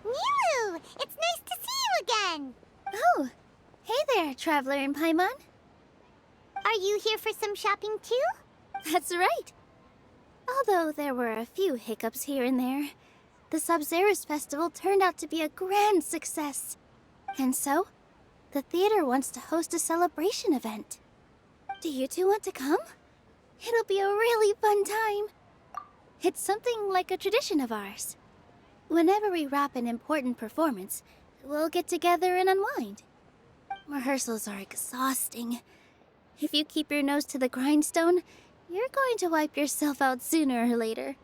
Nilou! It's nice to see you again! Oh, hey there, Traveler in Paimon. Are you here for some shopping too? That's right. Although there were a few hiccups here and there, the Sabzerus festival turned out to be a grand success. And so, the theater wants to host a celebration event. Do you two want to come? It'll be a really fun time. It's something like a tradition of ours. Whenever we wrap an important performance, we'll get together and unwind. Rehearsals are exhausting. If you keep your nose to the grindstone, you're going to wipe yourself out sooner or later.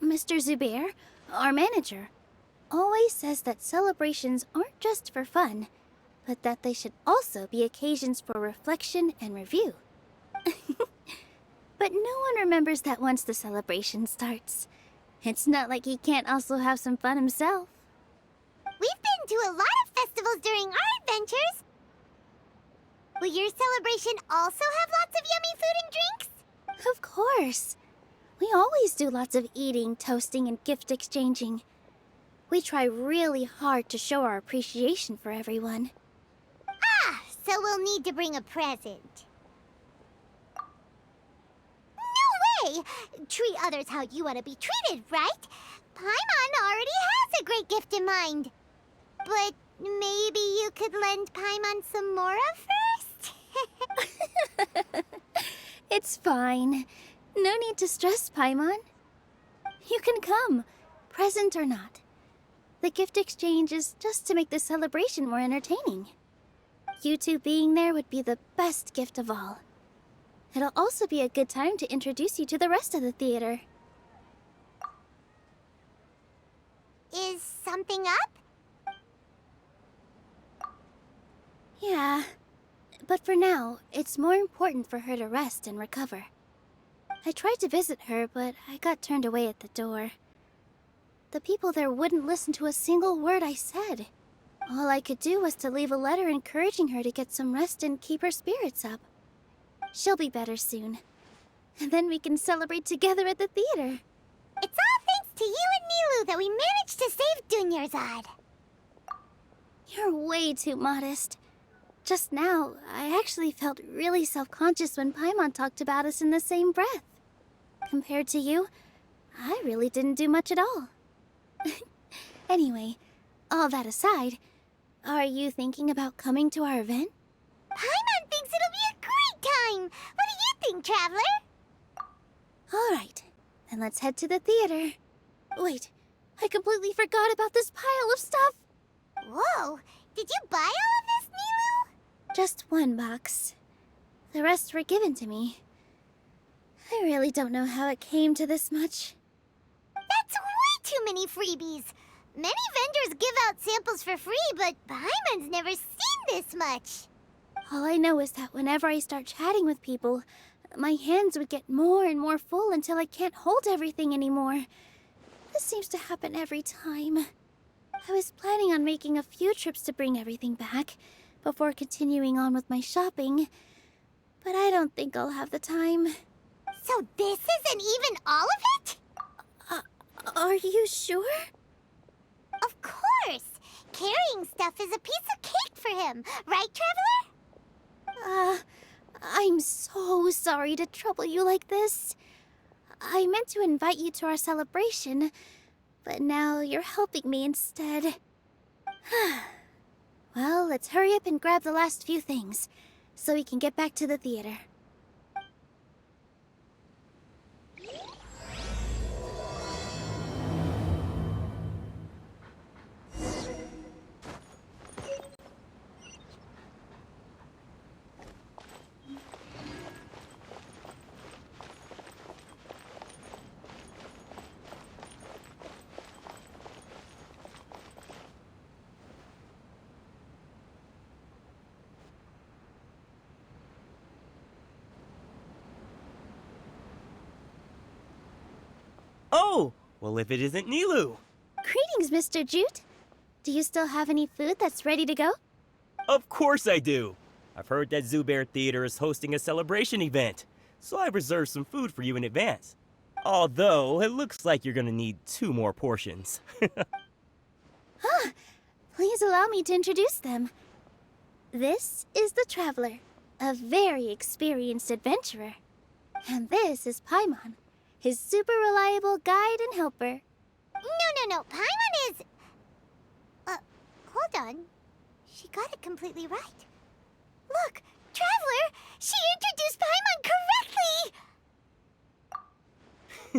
Mr. Zubair, our manager, always says that celebrations aren't just for fun, but that they should also be occasions for reflection and review. But no one remembers that once the celebration starts. It's not like he can't also have some fun himself. We've been to a lot of festivals during our adventures. Will your celebration also have lots of yummy food and drinks? Of course. We always do lots of eating, toasting, and gift exchanging. We try really hard to show our appreciation for everyone. Ah, so we'll need to bring a present. No way! Treat others how you want to be treated, right? Paimon already has a great gift in mind. But maybe you could lend Paimon some more of first? It's fine. No need to stress, Paimon. You can come, present or not. The gift exchange is just to make the celebration more entertaining. You two being there would be the best gift of all. It'll also be a good time to introduce you to the rest of the theater. Is something up? Yeah, but for now, it's more important for her to rest and recover. I tried to visit her, but I got turned away at the door. The people there wouldn't listen to a single word I said. All I could do was to leave a letter encouraging her to get some rest and keep her spirits up. She'll be better soon. And then we can celebrate together at the theater. It's all thanks to you and Nilou that we managed to save Dunyarzad. You're way too modest. Just now, I actually felt really self-conscious when Paimon talked about us in the same breath. Compared to you, I really didn't do much at all. Anyway, all that aside, are you thinking about coming to our event? Paimon thinks it'll be a great time! What do you think, Traveler? Alright, then let's head to the theater. Wait, I completely forgot about this pile of stuff! Whoa! Did you buy all of this, Nilou? Just one box. The rest were given to me. I really don't know how it came to this much. That's way too many freebies! Many vendors give out samples for free, but Paimon's never seen this much. All I know is that whenever I start chatting with people, my hands would get more and more full until I can't hold everything anymore. This seems to happen every time. I was planning on making a few trips to bring everything back before continuing on with my shopping, but I don't think I'll have the time. So this isn't even all of it? Are you sure? Of course! Carrying stuff is a piece of cake for him, right, Traveler? I'm so sorry to trouble you like this. I meant to invite you to our celebration, but now you're helping me instead. Well, let's hurry up and grab the last few things, so we can get back to the theater. Oh, well if it isn't Nilou. Greetings, Mr. Jute. Do you still have any food that's ready to go? Of course I do. I've heard that Zubair Theater is hosting a celebration event, so I've reserved some food for you in advance. Although, it looks like you're gonna need 2 more portions. Please allow me to introduce them. This is the Traveler, a very experienced adventurer. And this is Paimon, his super reliable guide and helper. No. Paimon is... hold on. She got it completely right. Look, Traveler! She introduced Paimon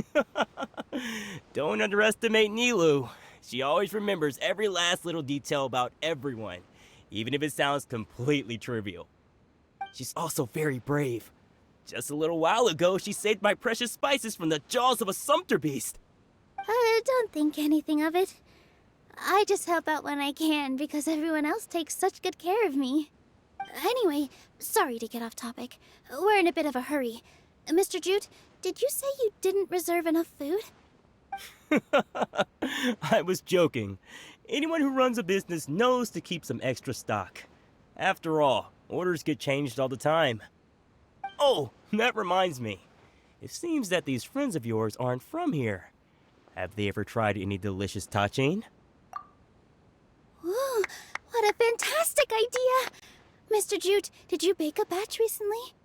correctly! Don't underestimate Nilou. She always remembers every last little detail about everyone, even if it sounds completely trivial. She's also very brave. Just a little while ago, she saved my precious spices from the jaws of a sumpter beast. Don't think anything of it. I just help out when I can because everyone else takes such good care of me. Anyway, sorry to get off topic. We're in a bit of a hurry. Mr. Jute, did you say you didn't reserve enough food? I was joking. Anyone who runs a business knows to keep some extra stock. After all, orders get changed all the time. Oh, that reminds me. It seems that these friends of yours aren't from here. Have they ever tried any delicious tachin? Ooh, what a fantastic idea! Mr. Jute, did you bake a batch recently?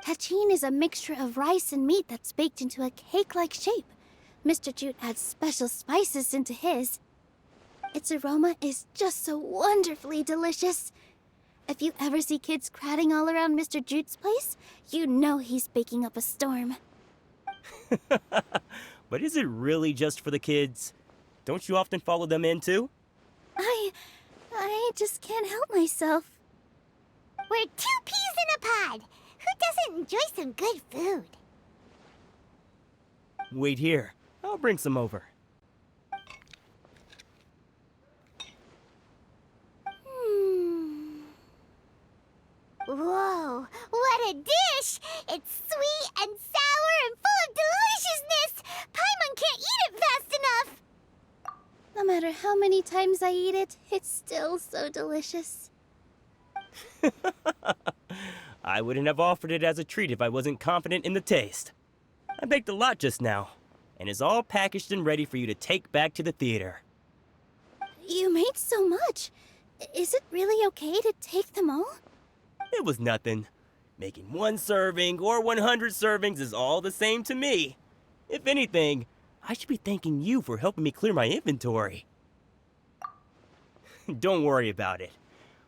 Tachin is a mixture of rice and meat that's baked into a cake-like shape. Mr. Jute adds special spices into his. Its aroma is just so wonderfully delicious. If you ever see kids crowding all around Mr. Jute's place, you know he's baking up a storm. But is it really just for the kids? Don't you often follow them in too? I just can't help myself. We're 2 peas in a pod! Who doesn't enjoy some good food? Wait here. I'll bring some over. Whoa, what a dish! It's sweet and sour and full of deliciousness! Paimon can't eat it fast enough! No matter how many times I eat it, it's still so delicious. I wouldn't have offered it as a treat if I wasn't confident in the taste. I baked a lot just now, and it's all packaged and ready for you to take back to the theater. You made so much. Is it really okay to take them all? It was nothing. Making 1 serving or 100 servings is all the same to me. If anything, I should be thanking you for helping me clear my inventory. Don't worry about it.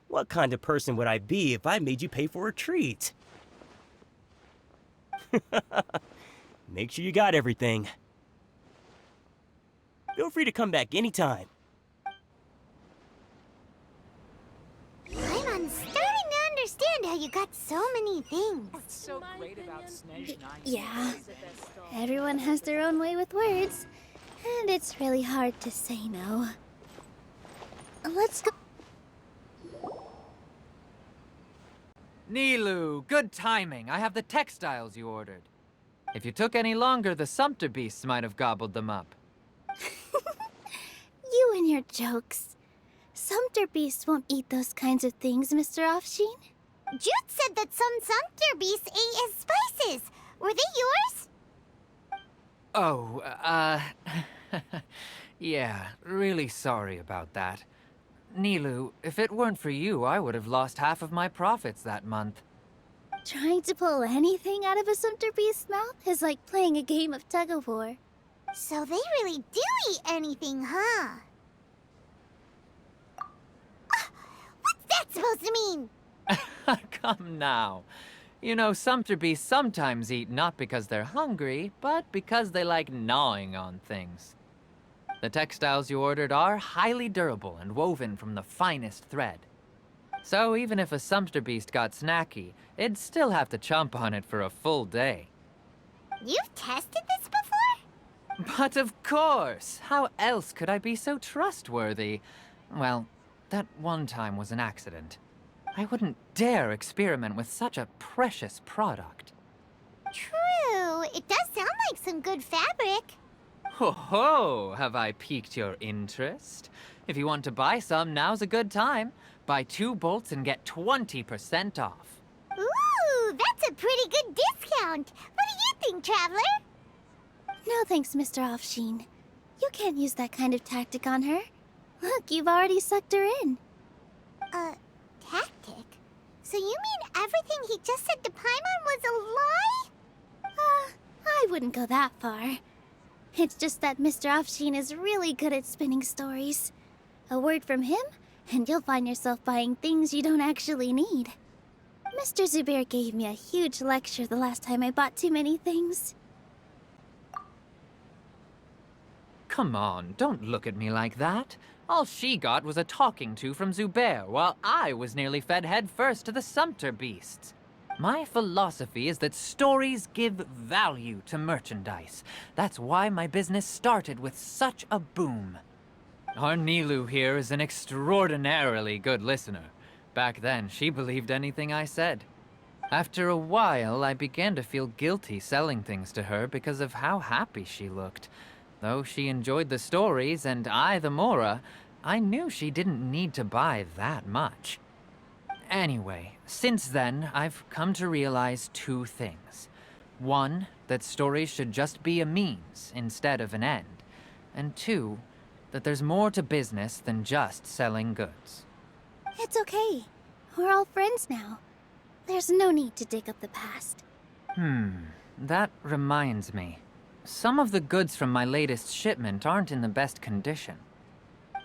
What kind of person would I be if I made you pay for a treat? Make sure you got everything. Feel free to come back anytime. Paimon's starting to understand how you got so many things. What's so great about Snezh 9? Yeah, everyone has their own way with words, and it's really hard to say no. Let's go. Nilou, good timing. I have the textiles you ordered. If you took any longer, the sumpter beasts might have gobbled them up. You and your jokes. Sumpter beasts won't eat those kinds of things, Mr. Offsheen. Jute said that some sumpter beasts ate his spices. Were they yours? Oh, yeah, really sorry about that. Nilou, if it weren't for you, I would have lost half of my profits that month. Trying to pull anything out of a sumpter beast's mouth is like playing a game of tug-of-war. So they really do eat anything, huh? What's that supposed to mean? Come now. You know, sumpter beasts sometimes eat not because they're hungry, but because they like gnawing on things. The textiles you ordered are highly durable and woven from the finest thread. So even if a sumpter beast got snacky, it'd still have to chomp on it for a full day. You've tested this before? But of course! How else could I be so trustworthy? Well, that one time was an accident. I wouldn't dare experiment with such a precious product. True. It does sound like some good fabric. Ho ho! Have I piqued your interest? If you want to buy some, now's a good time. Buy 2 bolts and get 20% off. Ooh, that's a pretty good discount. What do you think, Traveler? No thanks, Mr. Offsheen. You can't use that kind of tactic on her. Look, you've already sucked her in. Tactic? So you mean everything he just said to Paimon was a lie? I wouldn't go that far. It's just that Mr. Offsheen is really good at spinning stories. A word from him, and you'll find yourself buying things you don't actually need. Mr. Zubair gave me a huge lecture the last time I bought too many things. Come on, don't look at me like that. All she got was a talking to from Zubair, while I was nearly fed head first to the Sumpter beasts. My philosophy is that stories give value to merchandise. That's why my business started with such a boom. Our Nilou here is an extraordinarily good listener. Back then, she believed anything I said. After a while, I began to feel guilty selling things to her because of how happy she looked. Though she enjoyed the stories and I the Mora, I knew she didn't need to buy that much. Anyway, since then, I've come to realize 2 things. 1, that stories should just be a means instead of an end. And 2, that there's more to business than just selling goods. It's okay. We're all friends now. There's no need to dig up the past. That reminds me. Some of the goods from my latest shipment aren't in the best condition.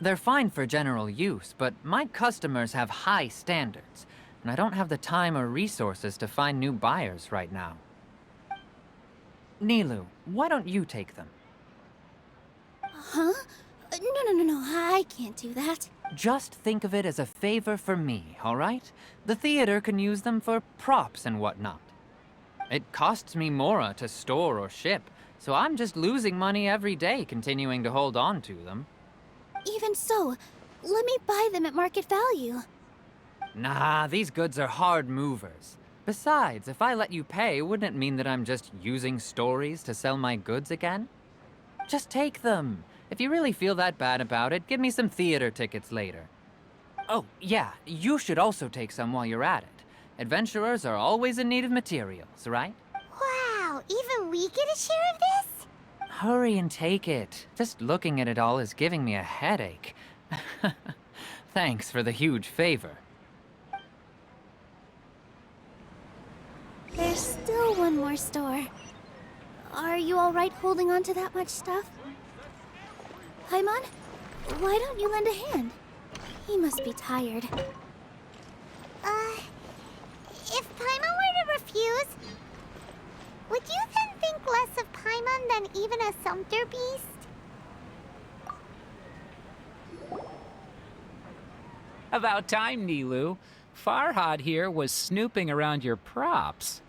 They're fine for general use, but my customers have high standards, and I don't have the time or resources to find new buyers right now. Nilou, why don't you take them? Huh? No, I can't do that. Just think of it as a favor for me, all right? The theater can use them for props and whatnot. It costs me Mora to store or ship, so I'm just losing money every day continuing to hold on to them. Even so, let me buy them at market value. Nah, these goods are hard movers. Besides, if I let you pay, wouldn't it mean that I'm just using stories to sell my goods again? Just take them. If you really feel that bad about it, give me some theater tickets later. Oh, yeah, you should also take some while you're at it. Adventurers are always in need of materials, right? Wow, even we get a share of this? Hurry and take it. Just looking at it all is giving me a headache. Thanks for the huge favor. There's still one more store. Are you all right holding on to that much stuff? Paimon, why don't you lend a hand? He must be tired. If Paimon were to refuse, would you then think less of Paimon than even a Sumpter beast? About time, Nilou. Farhad here was snooping around your props.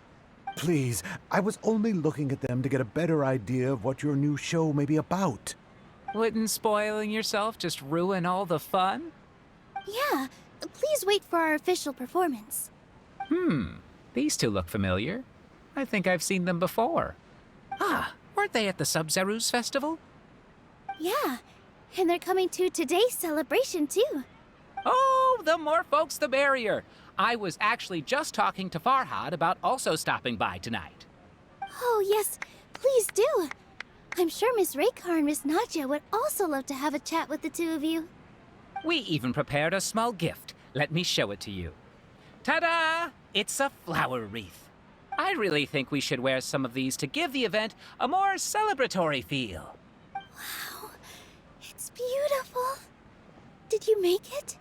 Please, I was only looking at them to get a better idea of what your new show may be about. Wouldn't spoiling yourself just ruin all the fun? Yeah, please wait for our official performance. These 2 look familiar. I think I've seen them before. Ah, weren't they at the Sub-Zerus festival? Yeah, and they're coming to today's celebration too. Oh, the more folks the merrier. I was actually just talking to Farhad about also stopping by tonight. Oh yes, please do. I'm sure Miss Raykar and Miss Nadja would also love to have a chat with the 2 of you. We even prepared a small gift. Let me show it to you. Ta-da! It's a flower wreath. I really think we should wear some of these to give the event a more celebratory feel. Wow, it's beautiful. Did you make it?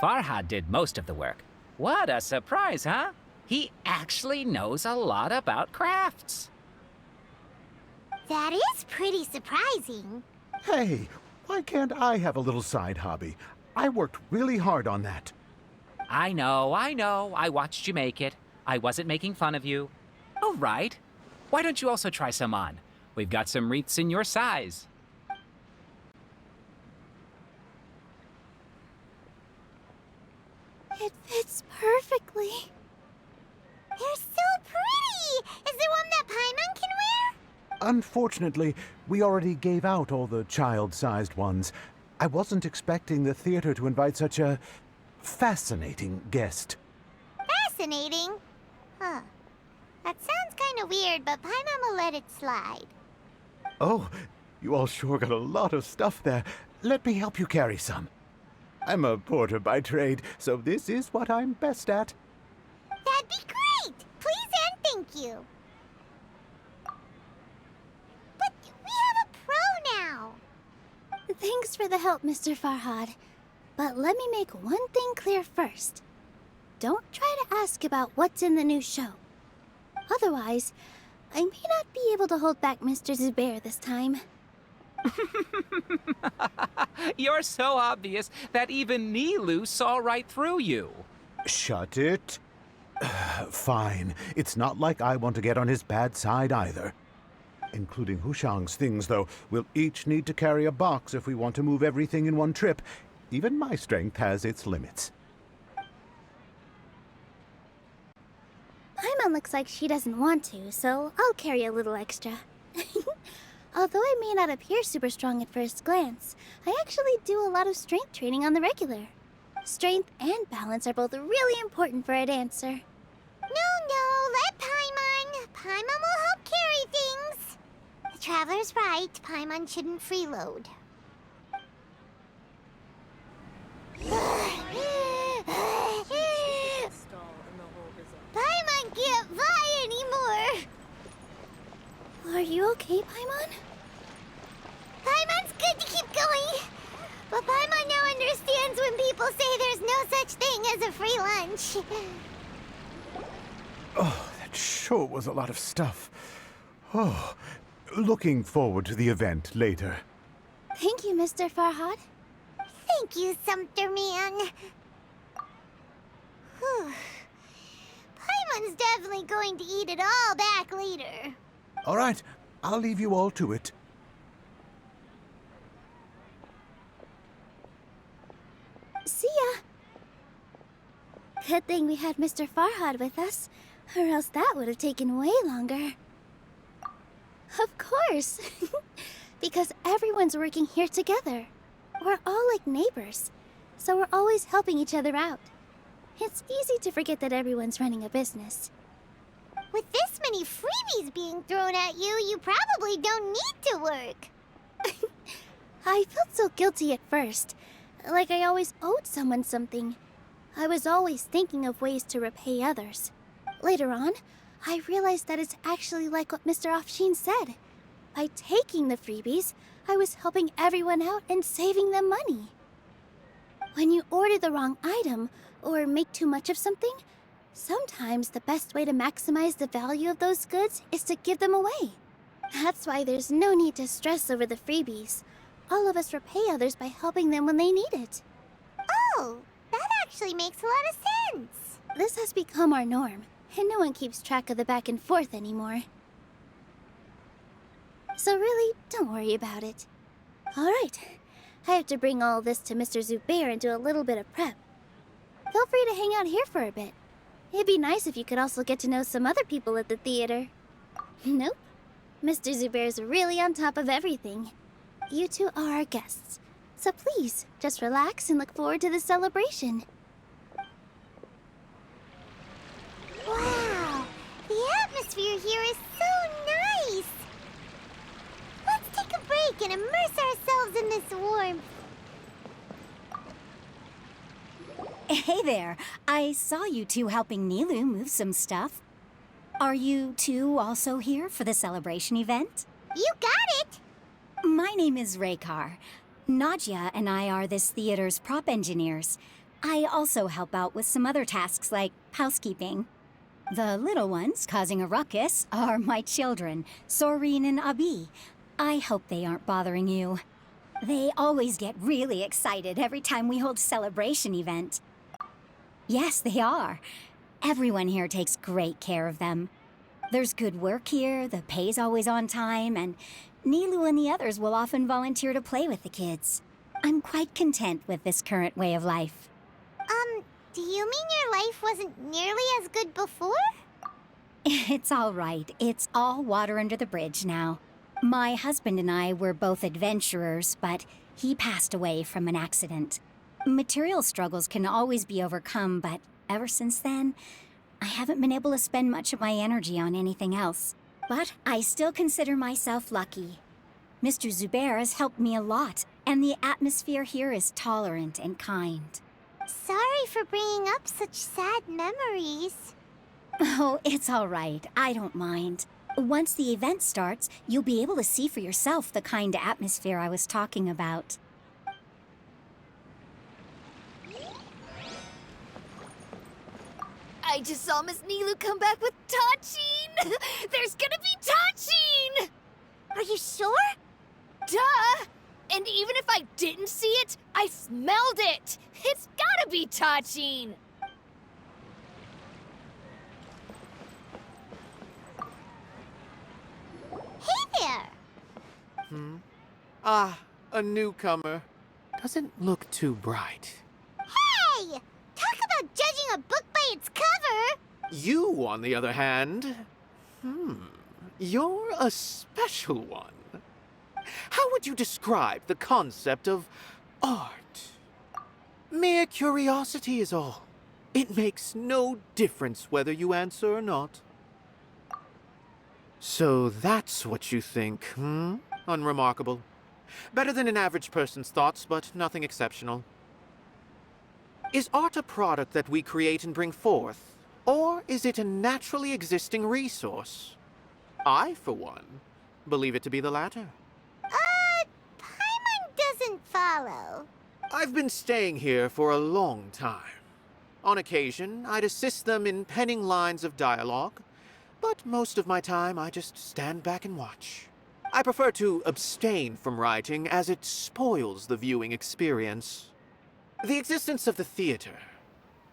Farhad did most of the work. What a surprise, huh? He actually knows a lot about crafts. That is pretty surprising. Hey, why can't I have a little side hobby? I worked really hard on that. I know. I watched you make it. I wasn't making fun of you. All right. Why don't you also try some on? We've got some wreaths in your size. It fits perfectly. They're so pretty! Is there one that Paimon can wear? Unfortunately, we already gave out all the child-sized ones. I wasn't expecting the theater to invite such a fascinating guest. Fascinating? Huh. That sounds kind of weird, but Paimon will let it slide. Oh, you all sure got a lot of stuff there. Let me help you carry some. I'm a porter by trade, so this is what I'm best at. That'd be great! Please and thank you. But we have a pro now. Thanks for the help, Mr. Farhad. But let me make one thing clear first. Don't try to ask about what's in the new show. Otherwise, I may not be able to hold back Mr. Zubair this time. You're so obvious that even Nilou saw right through you. Shut it. Fine. It's not like I want to get on his bad side either. Including Hushang's things, though. We'll each need to carry a box if we want to move everything in one trip. Even my strength has its limits. Paimon looks like she doesn't want to, so I'll carry a little extra. Although I may not appear super strong at first glance, I actually do a lot of strength training on the regular. Strength and balance are both really important for a dancer. No, let Paimon. Paimon will help carry things. The Traveler's right. Paimon shouldn't freeload. Paimon can't fly anymore. Are you okay, Paimon? Paimon's good to keep going. But Paimon now understands when people say there's no such thing as a free lunch. Oh, that sure was a lot of stuff. Oh, looking forward to the event later. Thank you, Mr. Farhad. Thank you, Sumpter Man. Whew. Paimon's definitely going to eat it all back later. All right, I'll leave you all to it. See ya! Good thing we had Mr. Farhad with us, or else that would have taken way longer. Of course! Because everyone's working here together. We're all like neighbors, so we're always helping each other out. It's easy to forget that everyone's running a business. With this many freebies being thrown at you, you probably don't need to work. I felt so guilty at first, like I always owed someone something. I was always thinking of ways to repay others. Later on, I realized that it's actually like what Mr. Afshin said. By taking the freebies, I was helping everyone out and saving them money. When you order the wrong item, or make too much of something, sometimes the best way to maximize the value of those goods is to give them away. That's why there's no need to stress over the freebies. All of us repay others by helping them when they need it. Oh, that actually makes a lot of sense. This has become our norm, and no one keeps track of the back and forth anymore. So really, don't worry about it. All right, I have to bring all this to Mr. Zubair and do a little bit of prep. Feel free to hang out here for a bit. It'd be nice if you could also get to know some other people at the theater. Nope. Mr. Zubair's really on top of everything. You two are our guests. So please, just relax and look forward to the celebration. Wow, the atmosphere here is so nice. Let's take a break and immerse ourselves in this warmth. Hey there. I saw you two helping Nilou move some stuff. Are you two also here for the celebration event? You got it. My name is Raykar. Nadia and I are this theater's prop engineers. I also help out with some other tasks like housekeeping. The little ones causing a ruckus are my children, Soreen and Abi. I hope they aren't bothering you. They always get really excited every time we hold a celebration event. Yes, they are. Everyone here takes great care of them. There's good work here, the pay's always on time, and Nilou and the others will often volunteer to play with the kids. I'm quite content with this current way of life. Do you mean your life wasn't nearly as good before? It's all right. It's all water under the bridge now. My husband and I were both adventurers, but he passed away from an accident. Material struggles can always be overcome, but ever since then, I haven't been able to spend much of my energy on anything else. But I still consider myself lucky. Mr. Zubair has helped me a lot, and the atmosphere here is tolerant and kind. Sorry for bringing up such sad memories. Oh, it's all right. I don't mind. Once the event starts, you'll be able to see for yourself the kind of atmosphere I was talking about. I just saw Miss Nilou come back with Tachin! There's gonna be Tachin! Are you sure? Duh! And even if I didn't see it, I smelled it! It's gotta be Tachin! Hey there! Ah, a newcomer. Doesn't look too bright. Hey! Talk about judging a book by its cover! You, on the other hand, you're a special one. How would you describe the concept of art? Mere curiosity is all. It makes no difference whether you answer or not. So that's what you think, Unremarkable. Better than an average person's thoughts, but nothing exceptional. Is art a product that we create and bring forth, or is it a naturally existing resource? I, for one, believe it to be the latter. Paimon doesn't follow. I've been staying here for a long time. On occasion, I'd assist them in penning lines of dialogue, but most of my time I just stand back and watch. I prefer to abstain from writing as it spoils the viewing experience. The existence of the theater,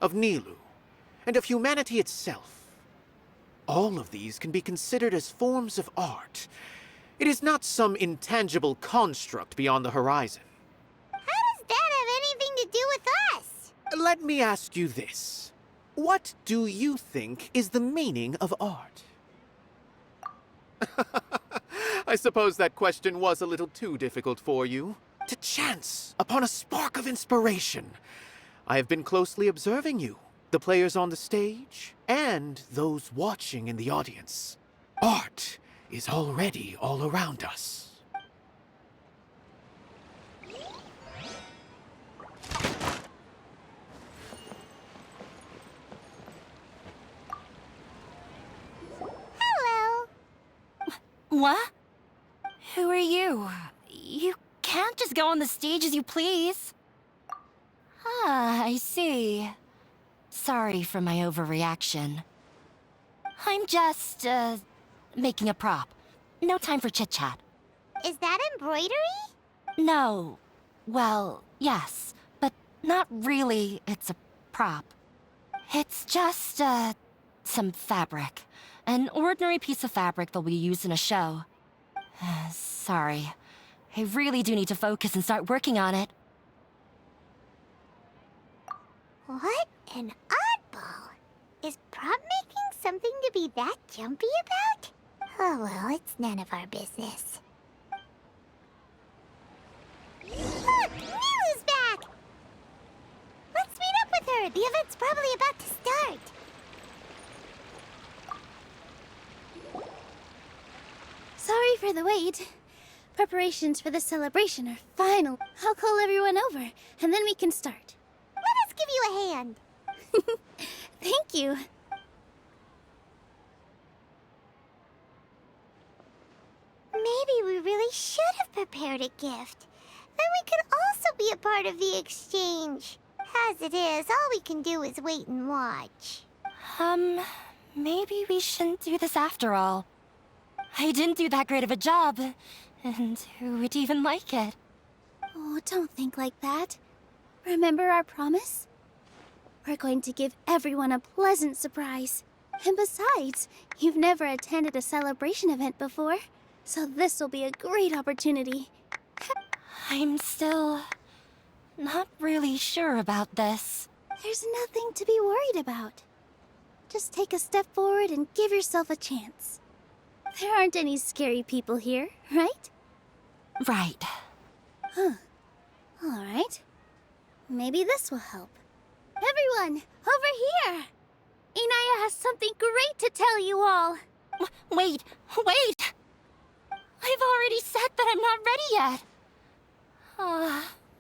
of Nilou, and of humanity itself. All of these can be considered as forms of art. It is not some intangible construct beyond the horizon. How does that have anything to do with us? Let me ask you this. What do you think is the meaning of art? I suppose that question was a little too difficult for you. To chance upon a spark of inspiration. I have been closely observing you, the players on the stage, and those watching in the audience. Art is already all around us. Hello. What? Who are you? You can't just go on the stage as you please. Ah, I see. Sorry for my overreaction. I'm just, making a prop. No time for chit-chat. Is that embroidery? No. Well, yes, but not really. It's a prop. It's just, some fabric. An ordinary piece of fabric that we use in a show. Sorry. I really do need to focus and start working on it. What an oddball. Is prop making something to be that jumpy about? Oh well, it's none of our business. Look! Nilou's back! Let's meet up with her. The event's probably about to start. Sorry for the wait. Preparations for the celebration are final. I'll call everyone over, and then we can start. Let us give you a hand. Thank you. Maybe we really should have prepared a gift. Then we could also be a part of the exchange. As it is, all we can do is wait and watch. Maybe we shouldn't do this after all. I didn't do that great of a job, and who would even like it? Oh, don't think like that. Remember our promise? We're going to give everyone a pleasant surprise. And besides, you've never attended a celebration event before, so this will be a great opportunity. I'm still not really sure about this. There's nothing to be worried about. Just take a step forward and give yourself a chance. There aren't any scary people here, right? Right. All right. Maybe this will help. Everyone, over here! Inaya has something great to tell you all. Wait! I've already said that I'm not ready yet.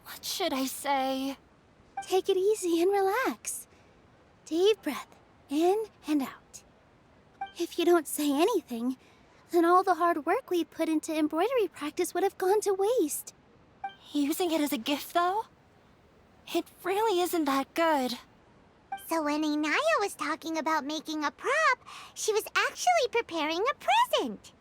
What should I say? Take it easy and relax. Deep breath, in and out. If you don't say anything, then all the hard work we put into embroidery practice would have gone to waste. Using it as a gift, though? It really isn't that good. So when Inaya was talking about making a prop, she was actually preparing a present.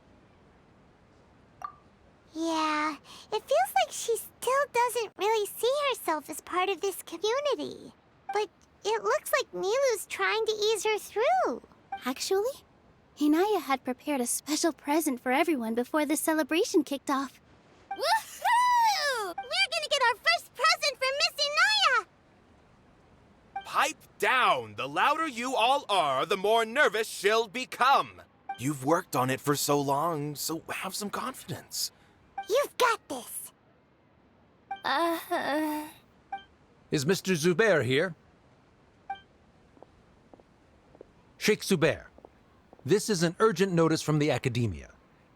Yeah, it feels like she still doesn't really see herself as part of this community. But it looks like Nilou's trying to ease her through. Actually, Inaya had prepared a special present for everyone before the celebration kicked off. Woohoo! We're gonna get our first present for Miss Inaya! Pipe down! The louder you all are, the more nervous she'll become. You've worked on it for so long, so have some confidence. You've got this. Is Mr. Zubair here? Sheikh Zubair, this is an urgent notice from the Academia.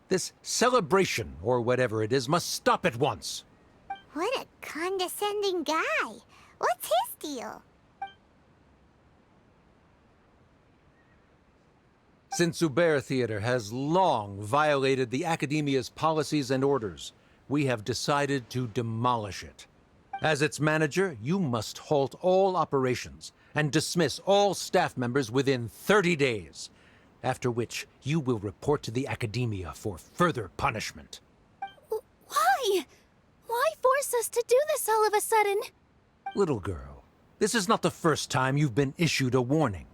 This celebration, or whatever it is, must stop at once. What a condescending guy. What's his deal? Since Zubair Theater has long violated the Academia's policies and orders, we have decided to demolish it. As its manager, you must halt all operations and dismiss all staff members within 30 days, after which you will report to the Academia for further punishment. Why? Why force us to do this all of a sudden? Little girl, this is not the first time you've been issued a warning.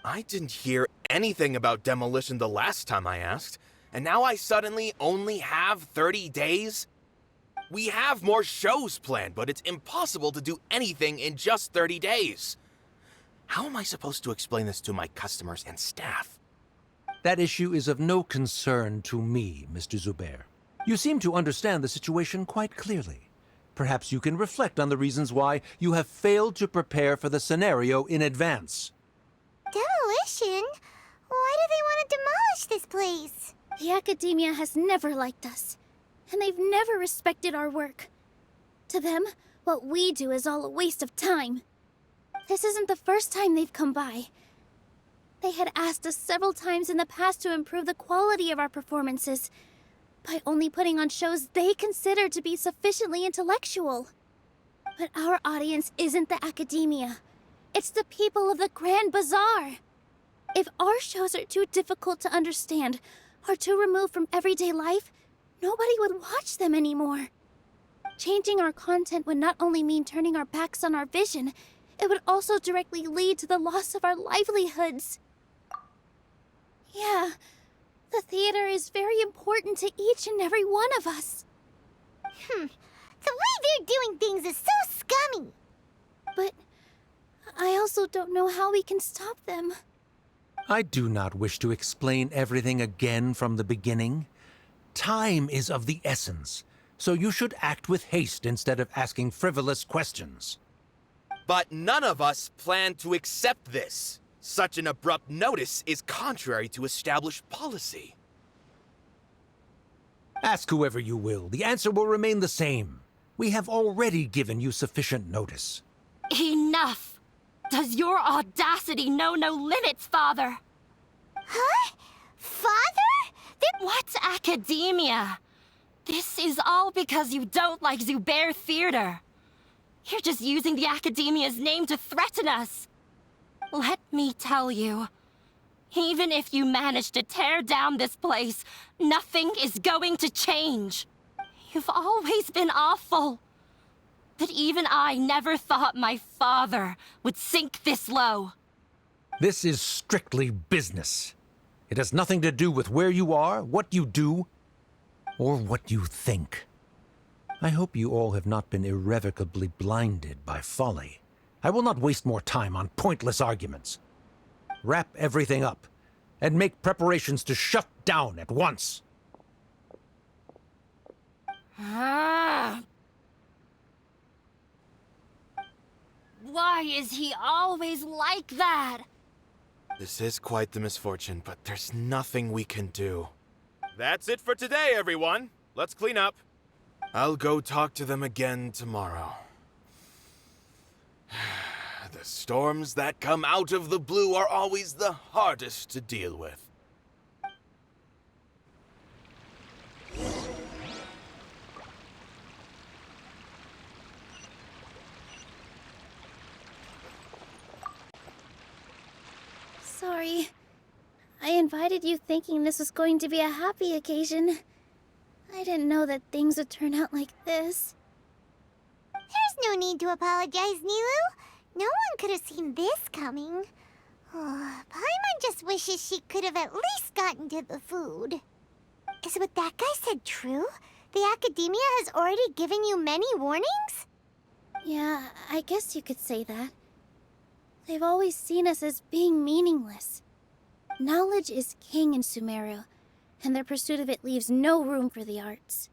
I didn't hear anything about demolition the last time I asked, and now I suddenly only have 30 days? We have more shows planned, but it's impossible to do anything in just 30 days. How am I supposed to explain this to my customers and staff? That issue is of no concern to me, Mr. Zubair. You seem to understand the situation quite clearly. Perhaps you can reflect on the reasons why you have failed to prepare for the scenario in advance. Demolition? Why do they want to demolish this place? The Academia has never liked us, and they've never respected our work. To them, what we do is all a waste of time. This isn't the first time they've come by. They had asked us several times in the past to improve the quality of our performances by only putting on shows they consider to be sufficiently intellectual. But our audience isn't the Academia. It's the people of the Grand Bazaar. If our shows are too difficult to understand or too removed from everyday life, nobody would watch them anymore. Changing our content would not only mean turning our backs on our vision, it would also directly lead to the loss of our livelihoods. Yeah, the theater is very important to each and every one of us. The way they're doing things is so scummy. But I also don't know how we can stop them. I do not wish to explain everything again from the beginning. Time is of the essence, so you should act with haste instead of asking frivolous questions. But none of us plan to accept this. Such an abrupt notice is contrary to established policy. Ask whoever you will, the answer will remain the same. We have already given you sufficient notice. Enough! Does your audacity know no limits, Father? Huh? Father? What Academia? This is all because you don't like Zubair Theater. You're just using the Academia's name to threaten us. Let me tell you, even if you manage to tear down this place, nothing is going to change. You've always been awful. But even I never thought my father would sink this low. This is strictly business. It has nothing to do with where you are, what you do, or what you think. I hope you all have not been irrevocably blinded by folly. I will not waste more time on pointless arguments. Wrap everything up, and make preparations to shut down at once. Ah. Why is he always like that? This is quite the misfortune, but there's nothing we can do. That's it for today, everyone. Let's clean up. I'll go talk to them again tomorrow. The storms that come out of the blue are always the hardest to deal with. Sorry. I invited you thinking this was going to be a happy occasion. I didn't know that things would turn out like this. There's no need to apologize, Nilou. No one could have seen this coming. Oh, Paimon just wishes she could have at least gotten to the food. Is what that guy said true? The academia has already given you many warnings? Yeah, I guess you could say that. They've always seen us as being meaningless. Knowledge is king in Sumeru, and their pursuit of it leaves no room for the arts.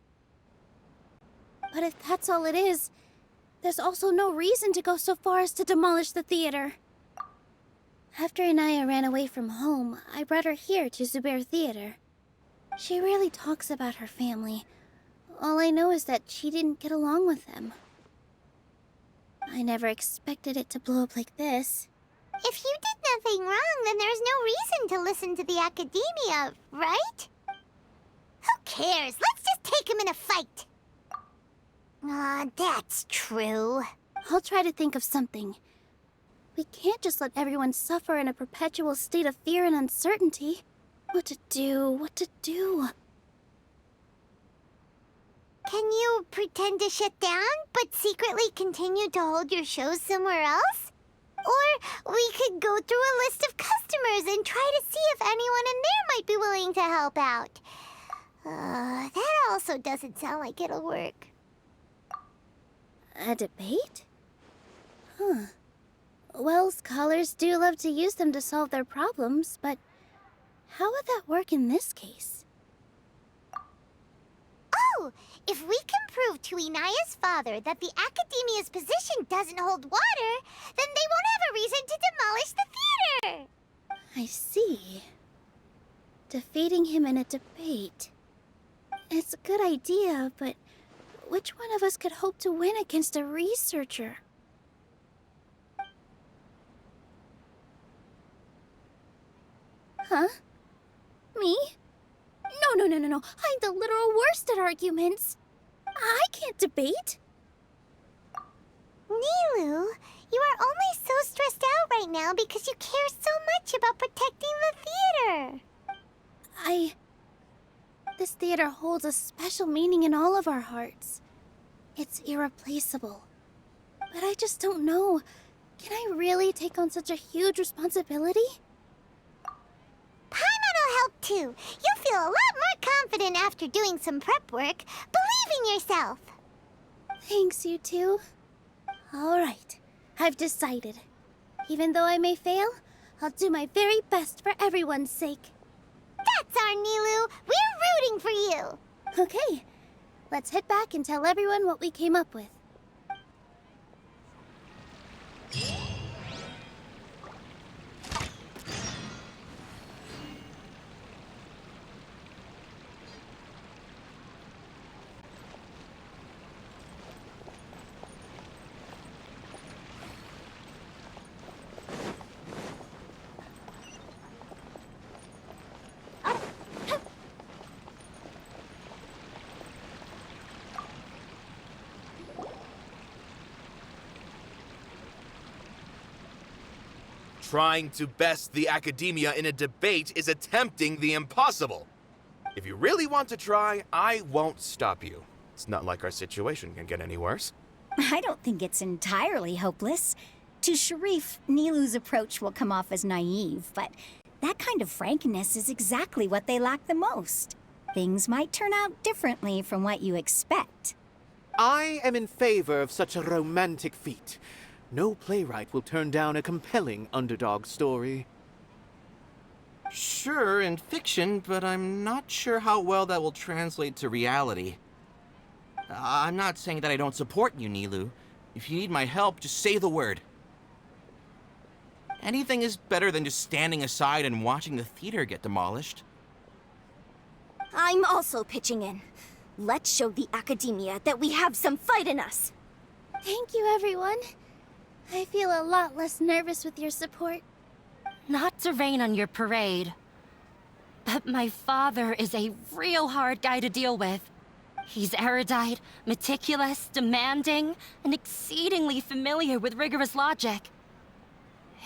But if that's all it is, there's also no reason to go so far as to demolish the theater. After Inaya ran away from home, I brought her here to Zubair Theater. She rarely talks about her family. All I know is that she didn't get along with them. I never expected it to blow up like this. If you did nothing wrong, then there's no reason to listen to the academia, right? Who cares? Let's just take him in a fight. That's true. I'll try to think of something. We can't just let everyone suffer in a perpetual state of fear and uncertainty. What to do? Can you pretend to shut down, but secretly continue to hold your shows somewhere else? Or we could go through a list of customers and try to see if anyone in there might be willing to help out. That also doesn't sound like it'll work. A debate? Huh. Well, scholars do love to use them to solve their problems, but how would that work in this case? Oh, if we can prove to Inaya's father that the academia's position doesn't hold water, then they won't have a reason to demolish the theater! I see. Defeating him in a debate. It's a good idea, but which one of us could hope to win against a researcher? Huh? Me? No. I'm the literal worst at arguments. I can't debate. Nilou, you are only so stressed out right now because you care so much about protecting the theater. This theater holds a special meaning in all of our hearts. It's irreplaceable. But I just don't know. Can I really take on such a huge responsibility? Paimon will help too. You'll feel a lot more confident after doing some prep work. Believe in yourself. Thanks, you two. All right, I've decided. Even though I may fail, I'll do my very best for everyone's sake. That's our Nilou. We're rooting for you. Okay, let's head back and tell everyone what we came up with. Trying to best the academia in a debate is attempting the impossible. If you really want to try, I won't stop you. It's not like our situation can get any worse. I don't think it's entirely hopeless. To Sharif, Nilou's approach will come off as naive, but that kind of frankness is exactly what they lack the most. Things might turn out differently from what you expect. I am in favor of such a romantic feat. No playwright will turn down a compelling underdog story. Sure, in fiction, but I'm not sure how well that will translate to reality. I'm not saying that I don't support you, Nilou. If you need my help, just say the word. Anything is better than just standing aside and watching the theater get demolished. I'm also pitching in. Let's show the academia that we have some fight in us. Thank you, everyone. I feel a lot less nervous with your support. Not to rain on your parade, but my father is a real hard guy to deal with. He's erudite, meticulous, demanding, and exceedingly familiar with rigorous logic.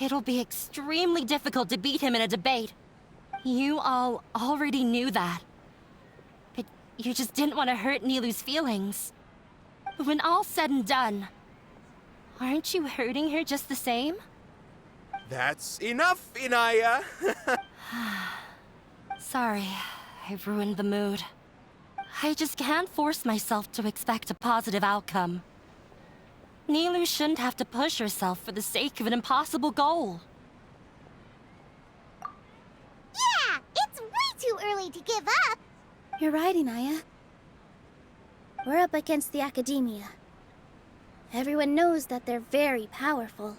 It'll be extremely difficult to beat him in a debate. You all already knew that. But you just didn't want to hurt Nilou's feelings. When all's said and done, aren't you hurting her just the same? That's enough, Inaya! Sorry, I ruined the mood. I just can't force myself to expect a positive outcome. Nilou shouldn't have to push herself for the sake of an impossible goal. Yeah, it's way too early to give up. You're right, Inaya. We're up against the academia. Everyone knows that they're very powerful.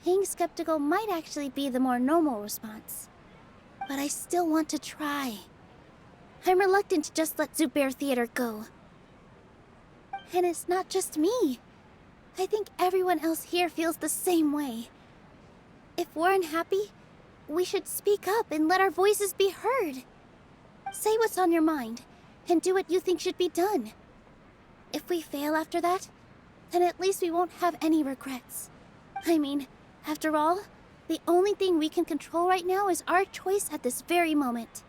Being skeptical might actually be the more normal response. But I still want to try. I'm reluctant to just let Zubair Theater go. And it's not just me. I think everyone else here feels the same way. If we're unhappy, we should speak up and let our voices be heard. Say what's on your mind, and do what you think should be done. If we fail after that, then at least we won't have any regrets. I mean, after all, the only thing we can control right now is our choice at this very moment.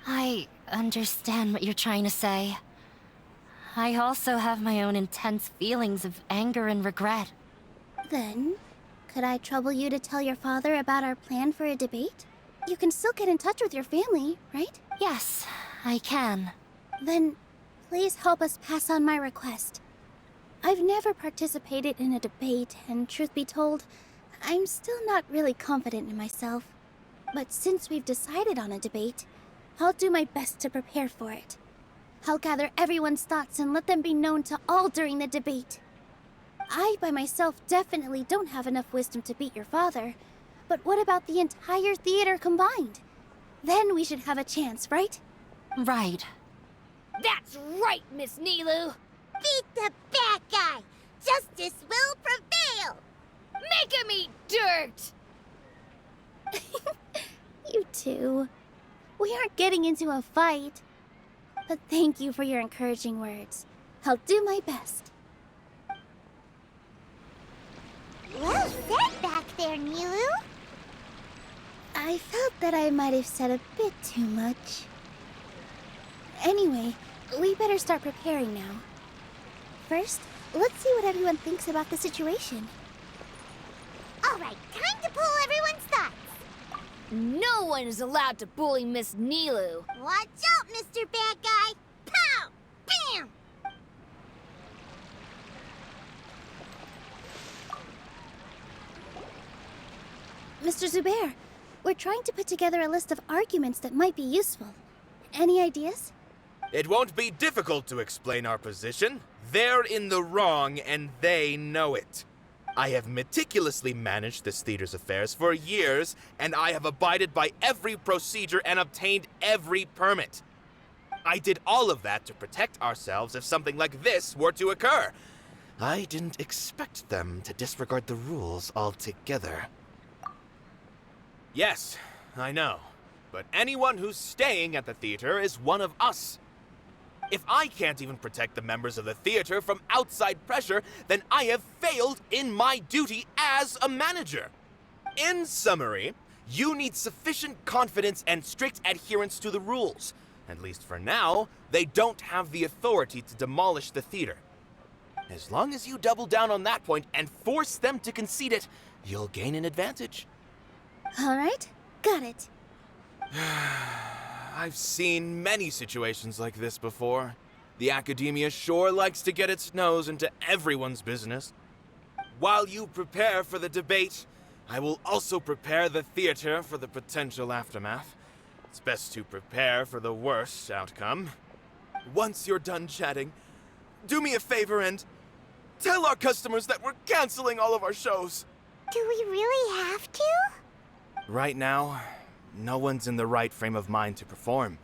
I understand what you're trying to say. I also have my own intense feelings of anger and regret. Then, could I trouble you to tell your father about our plan for a debate? You can still get in touch with your family, right? Yes, I can. Then, please help us pass on my request. I've never participated in a debate, and truth be told, I'm still not really confident in myself. But since we've decided on a debate, I'll do my best to prepare for it. I'll gather everyone's thoughts and let them be known to all during the debate. I, by myself, definitely don't have enough wisdom to beat your father. But what about the entire theater combined? Then we should have a chance, right? Right. That's right, Miss Nilou! Beat the bad guy. Justice will prevail. Make him eat dirt! You too. We aren't getting into a fight. But thank you for your encouraging words. I'll do my best. Well said back there, Nilou. I felt that I might have said a bit too much. Anyway, we better start preparing now. First, let's see what everyone thinks about the situation. All right, time to pull everyone's thoughts. No one is allowed to bully Miss Nilou. Watch out, Mr. Bad Guy. Pow! Bam! Mr. Zubair, we're trying to put together a list of arguments that might be useful. Any ideas? It won't be difficult to explain our position. They're in the wrong, and they know it. I have meticulously managed this theater's affairs for years, and I have abided by every procedure and obtained every permit. I did all of that to protect ourselves if something like this were to occur. I didn't expect them to disregard the rules altogether. Yes, I know. But anyone who's staying at the theater is one of us. If I can't even protect the members of the theater from outside pressure, then I have failed in my duty as a manager. In summary, you need sufficient confidence and strict adherence to the rules. At least for now, they don't have the authority to demolish the theater. As long as you double down on that point and force them to concede it, you'll gain an advantage. All right, got it. I've seen many situations like this before. The academia sure likes to get its nose into everyone's business. While you prepare for the debate, I will also prepare the theater for the potential aftermath. It's best to prepare for the worst outcome. Once you're done chatting, do me a favor and tell our customers that we're canceling all of our shows. Do we really have to? Right now, no one's in the right frame of mind to perform.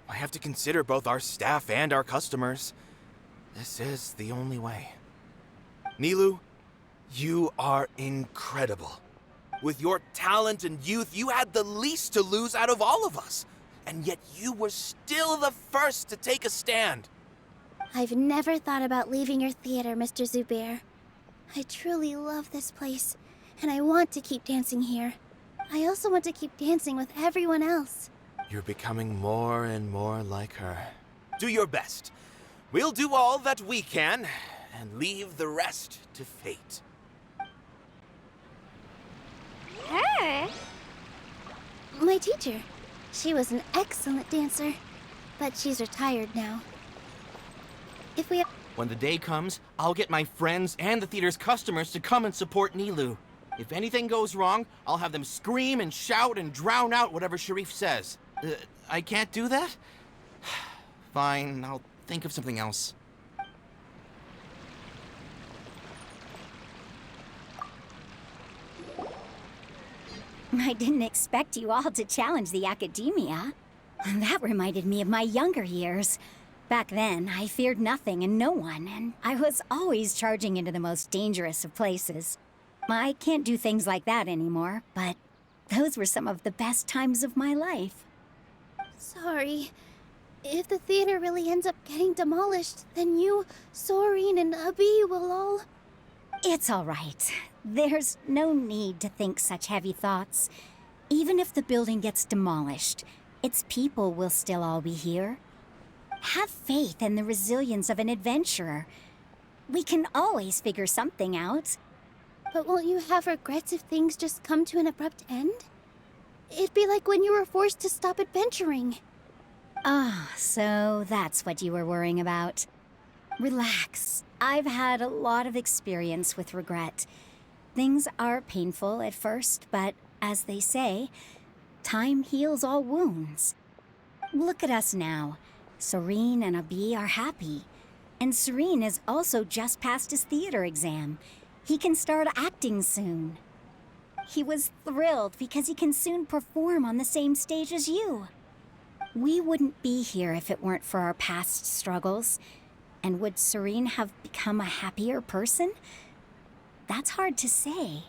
I have to consider both our staff and our customers. This is the only way. Nilou, you are incredible. With your talent and youth, you had the least to lose out of all of us. And yet you were still the first to take a stand. I've never thought about leaving your theater, Mr. Zubair. I truly love this place, and I want to keep dancing here. I also want to keep dancing with everyone else. You're becoming more and more like her. Do your best. We'll do all that we can, and leave the rest to fate. Her? My teacher. She was an excellent dancer, but she's retired now. If we... When the day comes, I'll get my friends and the theater's customers to come and support Nilou. If anything goes wrong, I'll have them scream and shout and drown out whatever Sharif says. I can't do that? Fine, I'll think of something else. I didn't expect you all to challenge the academia. That reminded me of my younger years. Back then, I feared nothing and no one, and I was always charging into the most dangerous of places. I can't do things like that anymore, but those were some of the best times of my life. Sorry. If the theater really ends up getting demolished, then you, Soren, and Abi will all... It's all right. There's no need to think such heavy thoughts. Even if the building gets demolished, its people will still all be here. Have faith in the resilience of an adventurer. We can always figure something out. But won't you have regrets if things just come to an abrupt end? It'd be like when you were forced to stop adventuring. Ah, so that's what you were worrying about. Relax. I've had a lot of experience with regret. Things are painful at first, but as they say, time heals all wounds. Look at us now. Serene and Abi are happy. And Serene has also just passed his theater exam. He can start acting soon. He was thrilled because he can soon perform on the same stage as you. We wouldn't be here if it weren't for our past struggles. And would Serene have become a happier person? That's hard to say.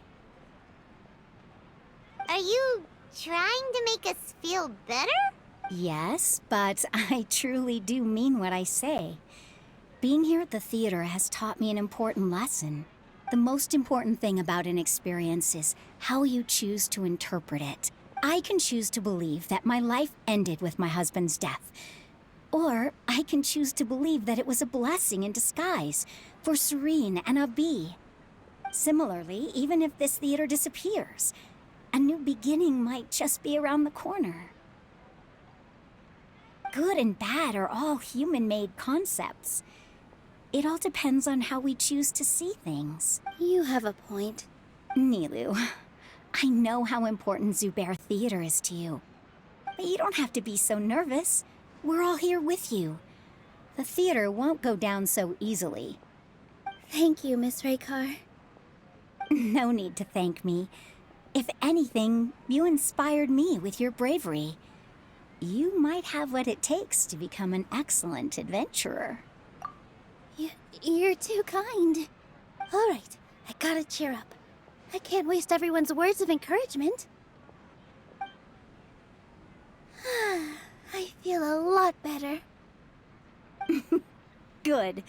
Are you trying to make us feel better? Yes, but I truly do mean what I say. Being here at the theater has taught me an important lesson. The most important thing about an experience is how you choose to interpret it. I can choose to believe that my life ended with my husband's death. Or I can choose to believe that it was a blessing in disguise for Serene and Abi. Similarly, even if this theater disappears, a new beginning might just be around the corner. Good and bad are all human-made concepts. It all depends on how we choose to see things. You have a point. Nilou, I know how important Zubair Theater is to you. But you don't have to be so nervous. We're all here with you. The theater won't go down so easily. Thank you, Miss Raykar. No need to thank me. If anything, you inspired me with your bravery. You might have what it takes to become an excellent adventurer. You're too kind. All right, I gotta cheer up. I can't waste everyone's words of encouragement. I feel a lot better. Good.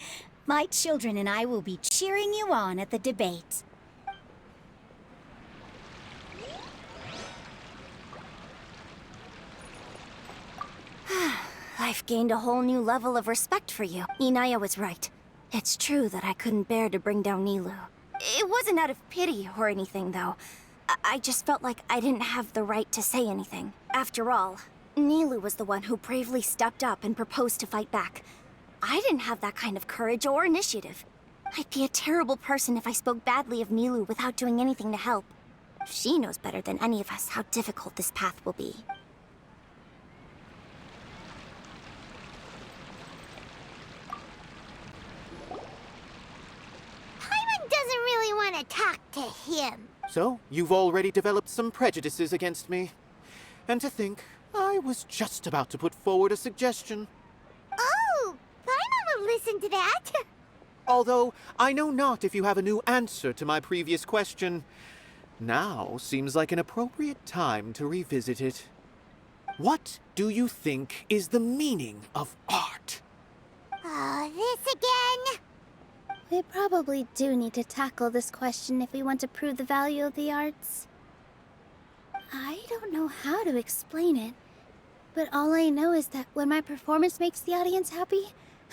My children and I will be cheering you on at the debate. I've gained a whole new level of respect for you. Inaya was right. It's true that I couldn't bear to bring down Nilou. It wasn't out of pity or anything, though. I just felt like I didn't have the right to say anything. After all, Nilou was the one who bravely stepped up and proposed to fight back. I didn't have that kind of courage or initiative. I'd be a terrible person if I spoke badly of Nilou without doing anything to help. She knows better than any of us how difficult this path will be. Paimon doesn't really want to talk to him. So, you've already developed some prejudices against me. And to think, I was just about to put forward a suggestion. Oh, Paimon will listen to that. Although, I know not if you have a new answer to my previous question. Now seems like an appropriate time to revisit it. What do you think is the meaning of art? Oh, this again? We probably do need to tackle this question if we want to prove the value of the arts. I don't know how to explain it, but all I know is that when my performance makes the audience happy,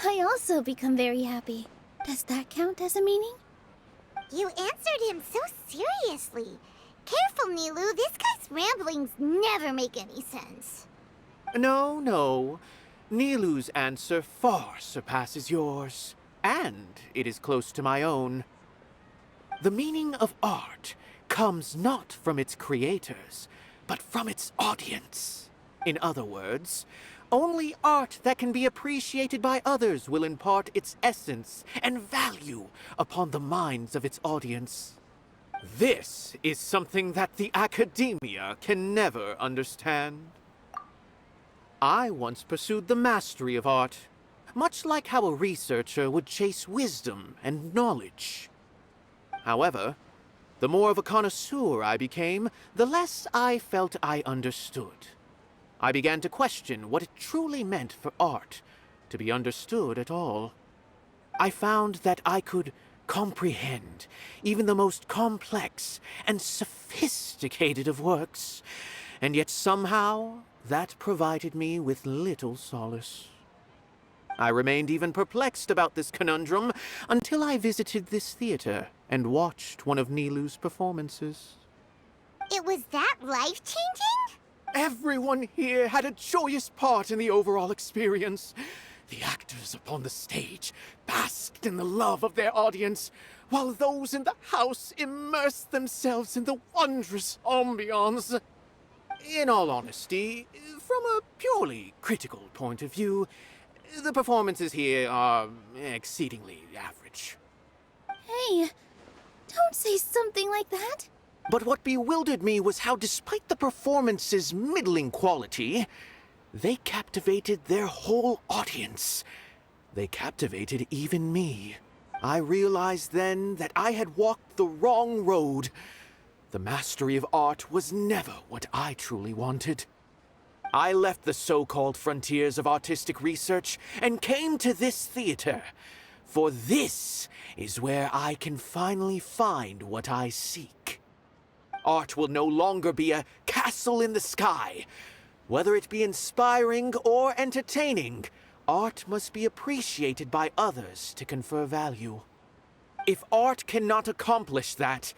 I also become very happy. Does that count as a meaning? You answered him so seriously. Careful, Nilou. This guy's ramblings never make any sense. No. Nilou's answer far surpasses yours, and it is close to my own. The meaning of art comes not from its creators, but from its audience. In other words, only art that can be appreciated by others will impart its essence and value upon the minds of its audience. This is something that the academia can never understand. I once pursued the mastery of art, much like how a researcher would chase wisdom and knowledge. However, the more of a connoisseur I became, the less I felt I understood. I began to question what it truly meant for art to be understood at all. I found that I could comprehend even the most complex and sophisticated of works, and yet somehow that provided me with little solace. I remained even perplexed about this conundrum until I visited this theater and watched one of Nilou's performances. It was that life-changing? Everyone here had a joyous part in the overall experience. The actors upon the stage basked in the love of their audience, while those in the house immersed themselves in the wondrous ambiance. In all honesty, from a purely critical point of view, the performances here are exceedingly average. Hey, don't say something like that. But what bewildered me was how, despite the performance's middling quality, they captivated their whole audience. They captivated even me. I realized then that I had walked the wrong road. The mastery of art was never what I truly wanted. I left the so-called frontiers of artistic research and came to this theater, for this is where I can finally find what I seek. Art will no longer be a castle in the sky. Whether it be inspiring or entertaining, art must be appreciated by others to confer value. If art cannot accomplish that,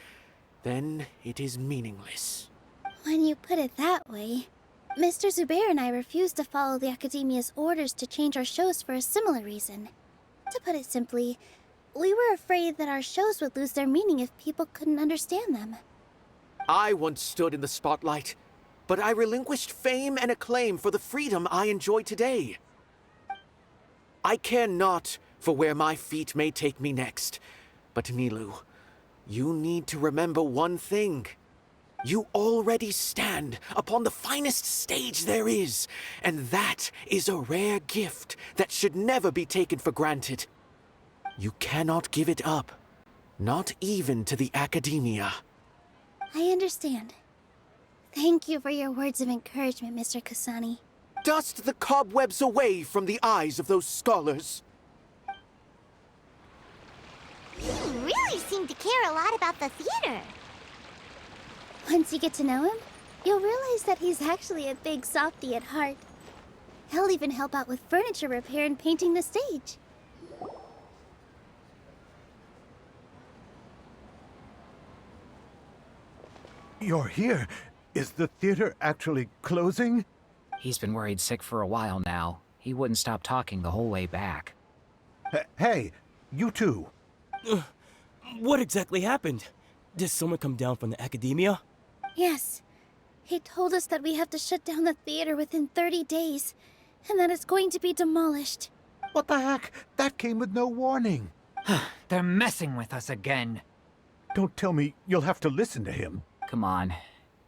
then it is meaningless. When you put it that way, Mr. Zubair and I refused to follow the Academia's orders to change our shows for a similar reason. To put it simply, we were afraid that our shows would lose their meaning if people couldn't understand them. I once stood in the spotlight, but I relinquished fame and acclaim for the freedom I enjoy today. I care not for where my feet may take me next, but Nilou, you need to remember one thing. You already stand upon the finest stage there is, and that is a rare gift that should never be taken for granted. You cannot give it up, not even to the Academia. I understand. Thank you for your words of encouragement, Mr. Kasani. Dust the cobwebs away from the eyes of those scholars. You really seem to care a lot about the theater. Once you get to know him, you'll realize that he's actually a big softie at heart. He'll even help out with furniture repair and painting the stage. You're here. Is the theater actually closing? He's been worried sick for a while now. He wouldn't stop talking the whole way back. Hey, you two. What exactly happened? Did someone come down from the Academia? Yes. He told us that we have to shut down the theater within 30 days, and that it's going to be demolished. What the heck? That came with no warning. They're messing with us again. Don't tell me you'll have to listen to him. Come on.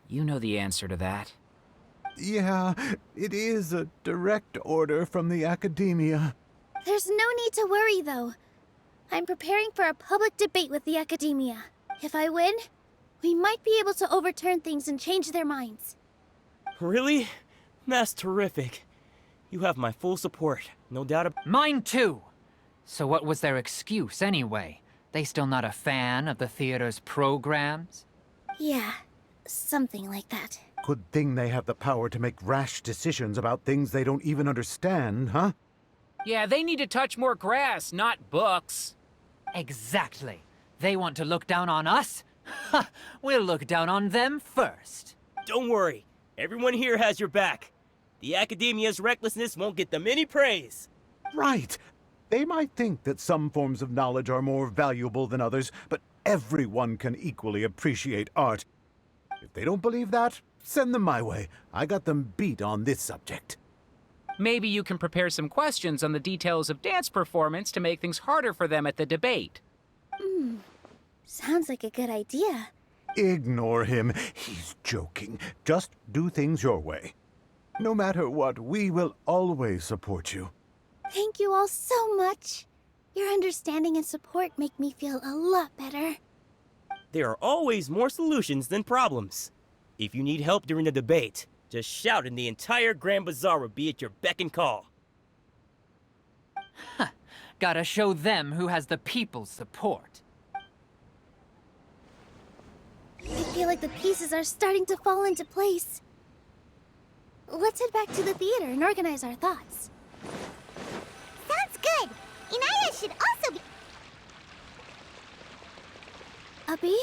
You know the answer to that. Yeah, it is a direct order from the academia. There's no need to worry, though. I'm preparing for a public debate with the academia. If I win, we might be able to overturn things and change their minds. Really? That's terrific. You have my full support, no doubt about. Mine too! So what was their excuse anyway? They still not a fan of the theater's programs? Yeah, something like that. Good thing they have the power to make rash decisions about things they don't even understand, huh? Yeah, they need to touch more grass, not books. Exactly. They want to look down on us? Ha! We'll look down on them first. Don't worry. Everyone here has your back. The academia's recklessness won't get them any praise. Right. They might think that some forms of knowledge are more valuable than others, but everyone can equally appreciate art. If they don't believe that, send them my way. I got them beat on this subject. Maybe you can prepare some questions on the details of dance performance to make things harder for them at the debate. Sounds like a good idea. Ignore him. He's joking. Just do things your way. No matter what, we will always support you. Thank you all so much. Your understanding and support make me feel a lot better. There are always more solutions than problems. If you need help during the debate, just shout and the entire Grand Bazaar will be at your beck and call. Gotta show them who has the people's support. I feel like the pieces are starting to fall into place. Let's head back to the theater and organize our thoughts. Sounds good. Inaya should also be... Abby,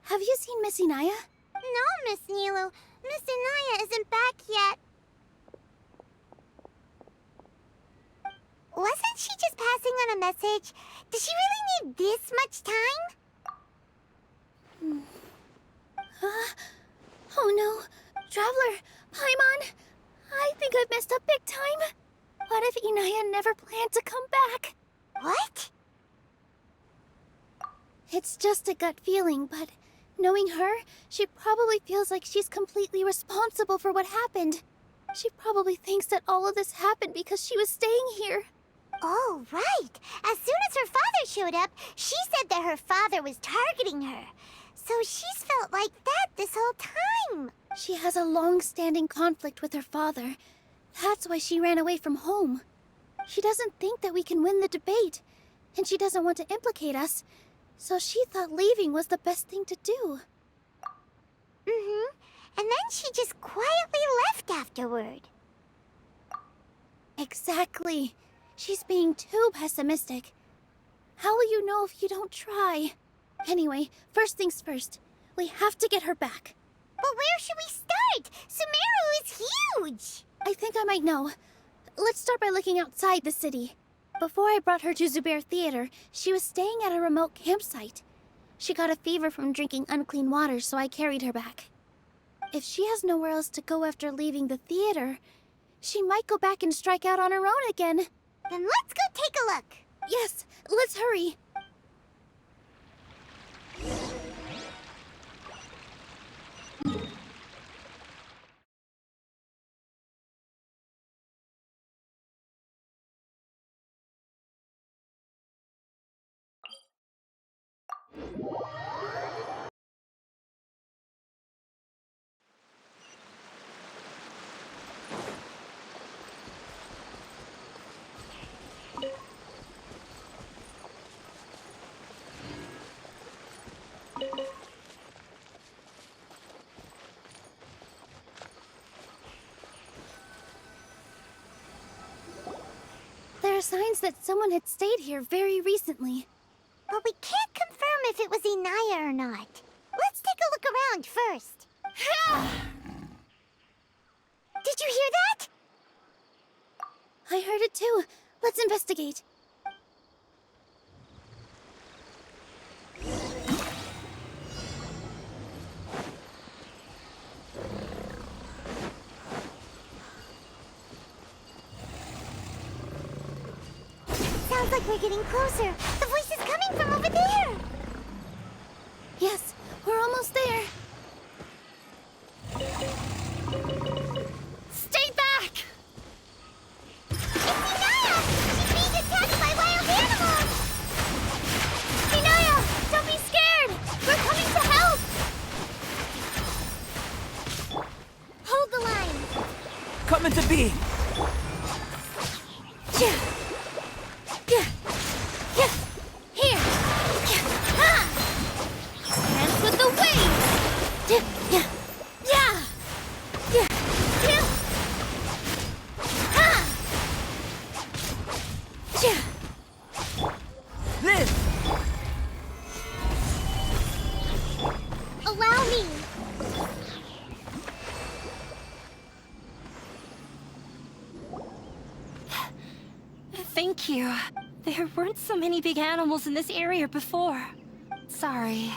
have you seen Miss Inaya? No, Miss Nilou. Miss Inaya isn't back yet. Wasn't she just passing on a message? Does she really need this much time? Oh no. Traveler, Paimon, I think I've messed up big time. What if Inaya never planned to come back? What? It's just a gut feeling, but knowing her, she probably feels like she's completely responsible for what happened. She probably thinks that all of this happened because she was staying here. Oh, right. As soon as her father showed up, she said that her father was targeting her. So she's felt like that this whole time. She has a long-standing conflict with her father. That's why she ran away from home. She doesn't think that we can win the debate, and she doesn't want to implicate us, so she thought leaving was the best thing to do. And then she just quietly left afterward. Exactly. She's being too pessimistic. How will you know if you don't try? Anyway, first things first. We have to get her back. But where should we start? Sumeru is huge! I think I might know. Let's start by looking outside the city. Before I brought her to Zubair Theater, she was staying at a remote campsite. She got a fever from drinking unclean water, so I carried her back. If she has nowhere else to go after leaving the theater, she might go back and strike out on her own again. Then let's go take a look. Yes, let's hurry. There are signs that someone had stayed here very recently. But we can't confirm if it was Inaya or not. Let's take a look around first. Did you hear that? I heard it too. Let's investigate. like we're getting closer. The voice is coming from over there. Yes, we're almost there. Stay back! It's Inaya! She's being attacked by wild animals! Inaya, don't be scared! We're coming to help! Hold the line. Come into being. Here! Hands with the wings! This. Allow me. Thank you. There weren't so many big animals in this area before. Sorry.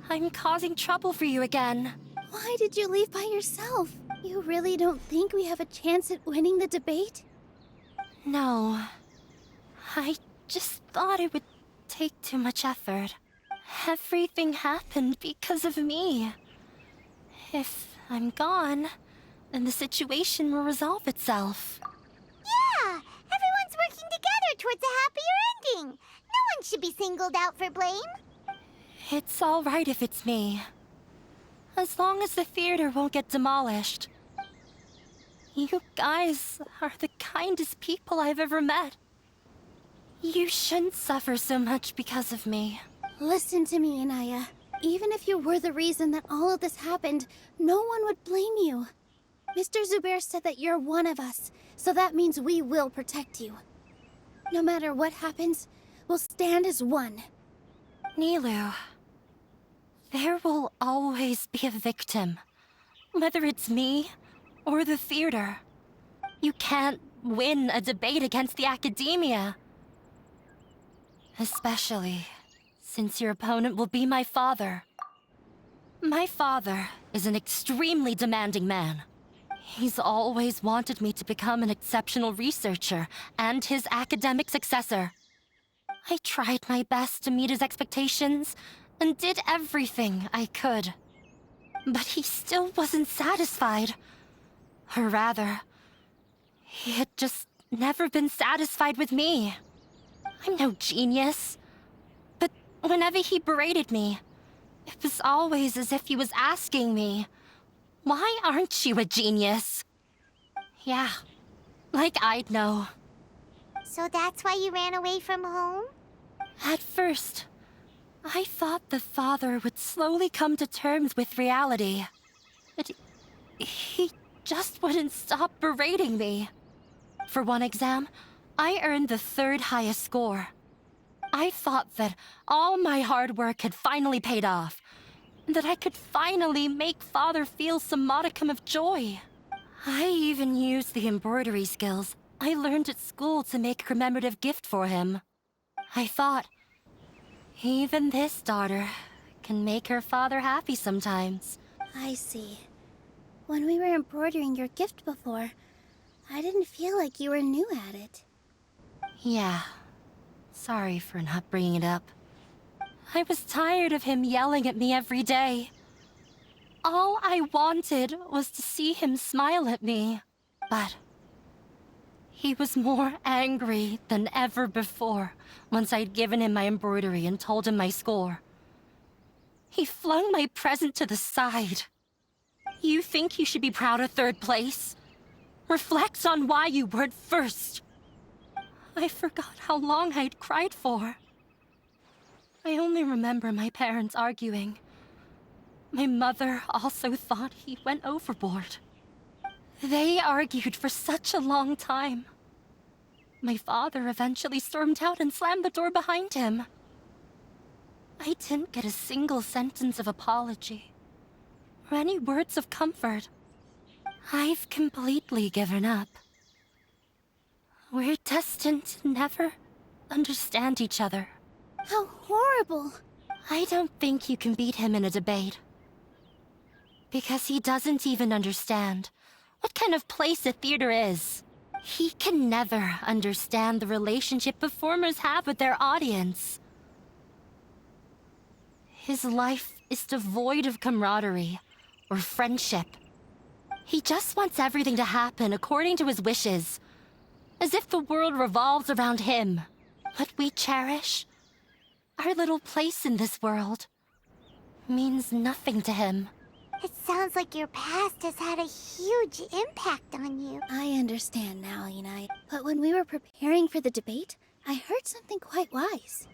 I'm causing trouble for you again. Why did you leave by yourself? You really don't think we have a chance at winning the debate? No. I just thought it would take too much effort. Everything happened because of me. If I'm gone, then the situation will resolve itself. Yeah, everyone's working together towards a happier ending. No one should be singled out for blame. It's all right if it's me. As long as the theater won't get demolished. You guys are the kindest people I've ever met. You shouldn't suffer so much because of me. Listen to me, Inaya. Even if you were the reason that all of this happened, no one would blame you. Mr. Zubair said that you're one of us, so that means we will protect you. No matter what happens, we'll stand as one. Nilou, there will always be a victim. Whether it's me or the theater. You can't win a debate against the academia. Especially since your opponent will be my father. My father is an extremely demanding man. He's always wanted me to become an exceptional researcher and his academic successor. I tried my best to meet his expectations and did everything I could. But he still wasn't satisfied. Or rather, he had just never been satisfied with me. I'm no genius. But whenever he berated me, it was always as if he was asking me, "Why aren't you a genius?" Yeah, like I'd know. So that's why you ran away from home? At first, I thought the father would slowly come to terms with reality. But he just wouldn't stop berating me. For one exam, I earned the 3rd highest score. I thought that all my hard work had finally paid off, and that I could finally make father feel some modicum of joy. I even used the embroidery skills I learned at school to make a commemorative gift for him. I thought, even this daughter can make her father happy sometimes. I see. When we were embroidering your gift before, I didn't feel like you were new at it. Yeah. Sorry for not bringing it up. I was tired of him yelling at me every day. All I wanted was to see him smile at me. But he was more angry than ever before once I'd given him my embroidery and told him my score. He flung my present to the side. You think you should be proud of 3rd place? Reflect on why you weren't 1st. I forgot how long I'd cried for. I only remember my parents arguing. My mother also thought he went overboard. They argued for such a long time. My father eventually stormed out and slammed the door behind him. I didn't get a single sentence of apology or any words of comfort. I've completely given up. We're destined to never understand each other. How horrible! I don't think you can beat him in a debate. Because he doesn't even understand what kind of place a theater is. He can never understand the relationship performers have with their audience. His life is devoid of camaraderie or friendship. He just wants everything to happen according to his wishes, as if the world revolves around him. What we cherish, our little place in this world, means nothing to him. It sounds like your past has had a huge impact on you. I understand now, Inai. But when we were preparing for the debate, I heard something quite wise.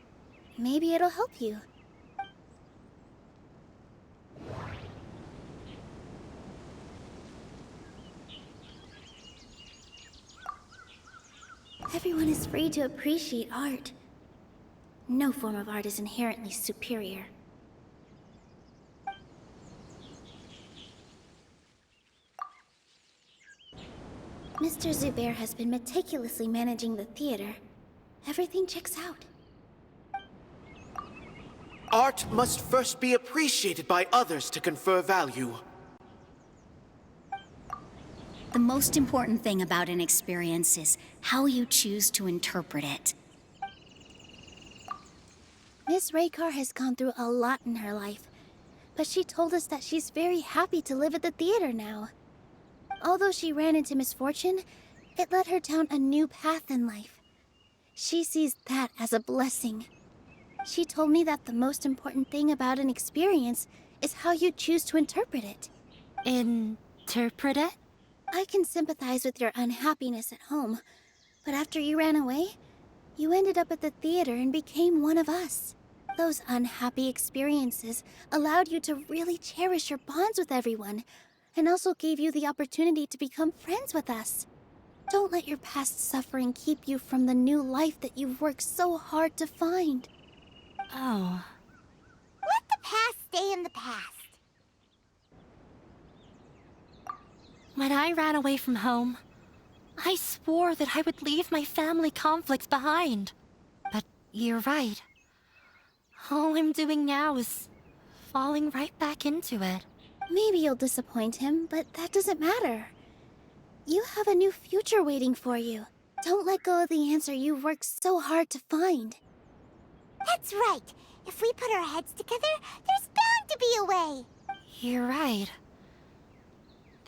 Maybe it'll help you. Everyone is free to appreciate art. No form of art is inherently superior. Mr. Zubair has been meticulously managing the theater. Everything checks out. Art must first be appreciated by others to confer value. The most important thing about an experience is how you choose to interpret it. Miss Raykar has gone through a lot in her life, but she told us that she's very happy to live at the theater now. Although she ran into misfortune, it led her down a new path in life. She sees that as a blessing. She told me that the most important thing about an experience is how you choose to interpret it. Interpret it? I can sympathize with your unhappiness at home, but after you ran away, you ended up at the theater and became one of us. Those unhappy experiences allowed you to really cherish your bonds with everyone, and also gave you the opportunity to become friends with us. Don't let your past suffering keep you from the new life that you've worked so hard to find. Oh. Let the past stay in the past. When I ran away from home, I swore that I would leave my family conflicts behind. But you're right. All I'm doing now is falling right back into it. Maybe you'll disappoint him, but that doesn't matter. You have a new future waiting for you. Don't let go of the answer you've worked so hard to find. That's right. If we put our heads together, there's bound to be a way. You're right.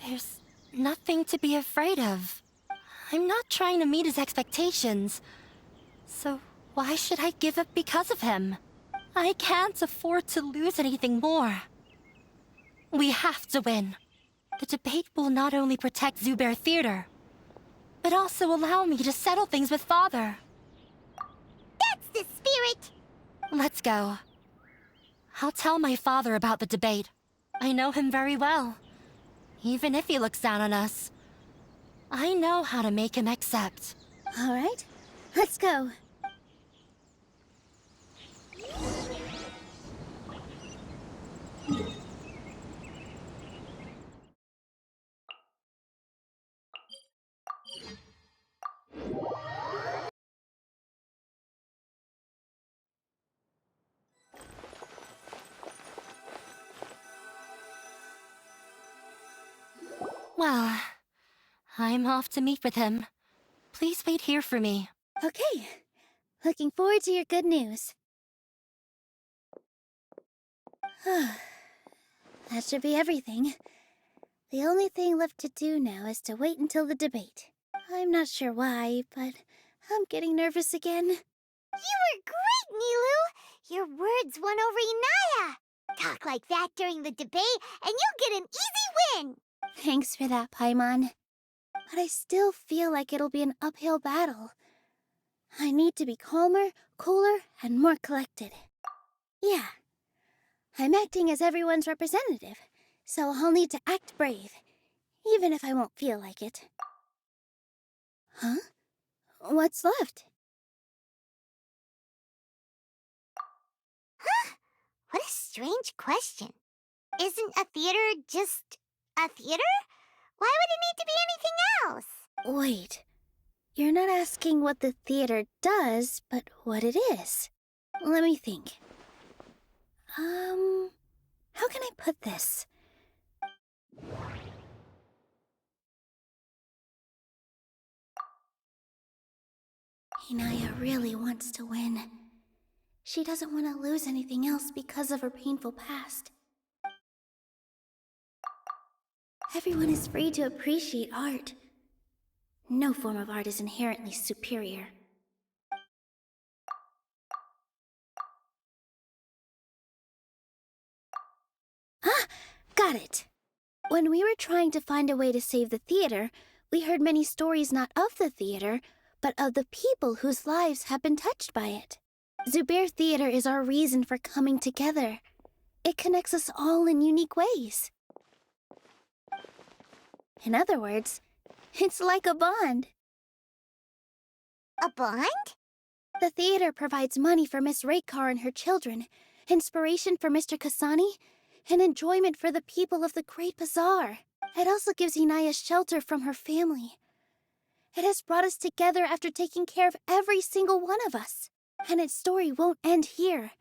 There's nothing to be afraid of. I'm not trying to meet his expectations. So why should I give up because of him? I can't afford to lose anything more. We have to win. The debate will not only protect Zubair Theater, but also allow me to settle things with Father. That's the spirit! Let's go. I'll tell my father about the debate. I know him very well. Even if he looks down on us, I know how to make him accept. All right, let's go. Well, I'm off to meet with him. Please wait here for me. Okay, looking forward to your good news. That should be everything. The only thing left to do now is to wait until the debate. I'm not sure why, but I'm getting nervous again. You were great, Nilou! Your words won over Inaya! Talk like that during the debate, and you'll get an easy win! Thanks for that, Paimon. But I still feel like it'll be an uphill battle. I need to be calmer, cooler, and more collected. Yeah. I'm acting as everyone's representative, so I'll need to act brave, even if I won't feel like it. Huh? What's left? Huh? What a strange question. Isn't a theater just a theater? Why would it need to be anything else? Wait. You're not asking what the theater does, but what it is. Let me think. How can I put this? Inaya really wants to win. She doesn't want to lose anything else because of her painful past. Everyone is free to appreciate art. No form of art is inherently superior. Ah! Got it! When we were trying to find a way to save the theater, we heard many stories not of the theater, but of the people whose lives have been touched by it. Zubair Theater is our reason for coming together. It connects us all in unique ways. In other words, it's like a bond. A bond? The theater provides money for Miss Raykar and her children, inspiration for Mr. Kasani, and enjoyment for the people of the Great Bazaar. It also gives Inaya shelter from her family. It has brought us together after taking care of every single one of us. And its story won't end here.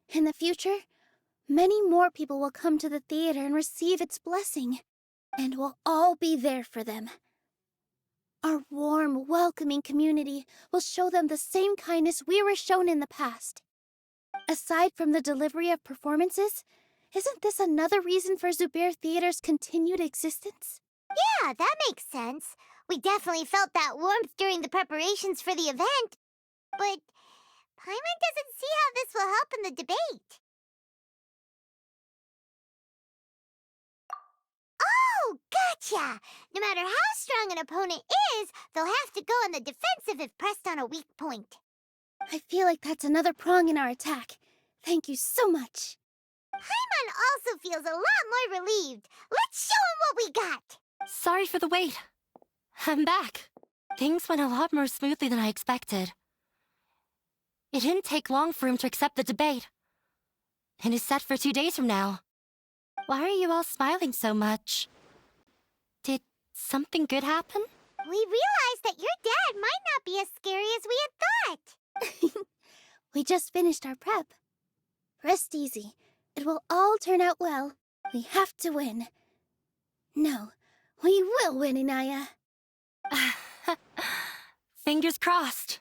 In the future, many more people will come to the theater and receive its blessing. And we'll all be there for them. Our warm, welcoming community will show them the same kindness we were shown in the past. Aside from the delivery of performances, isn't this another reason for Zubair Theater's continued existence? Yeah, that makes sense. We definitely felt that warmth during the preparations for the event. But Paimon doesn't see how this will help in the debate. Oh, gotcha! No matter how strong an opponent is, they'll have to go on the defensive if pressed on a weak point. I feel like that's another prong in our attack. Thank you so much. Paimon also feels a lot more relieved. Let's show him what we got! Sorry for the wait. I'm back. Things went a lot more smoothly than I expected. It didn't take long for him to accept the debate. It is set for 2 days from now. Why are you all smiling so much? Did something good happen? We realized that your dad might not be as scary as we had thought. We just finished our prep. Rest easy. It will all turn out well. We have to win. No, we will win, Inaya. Fingers crossed.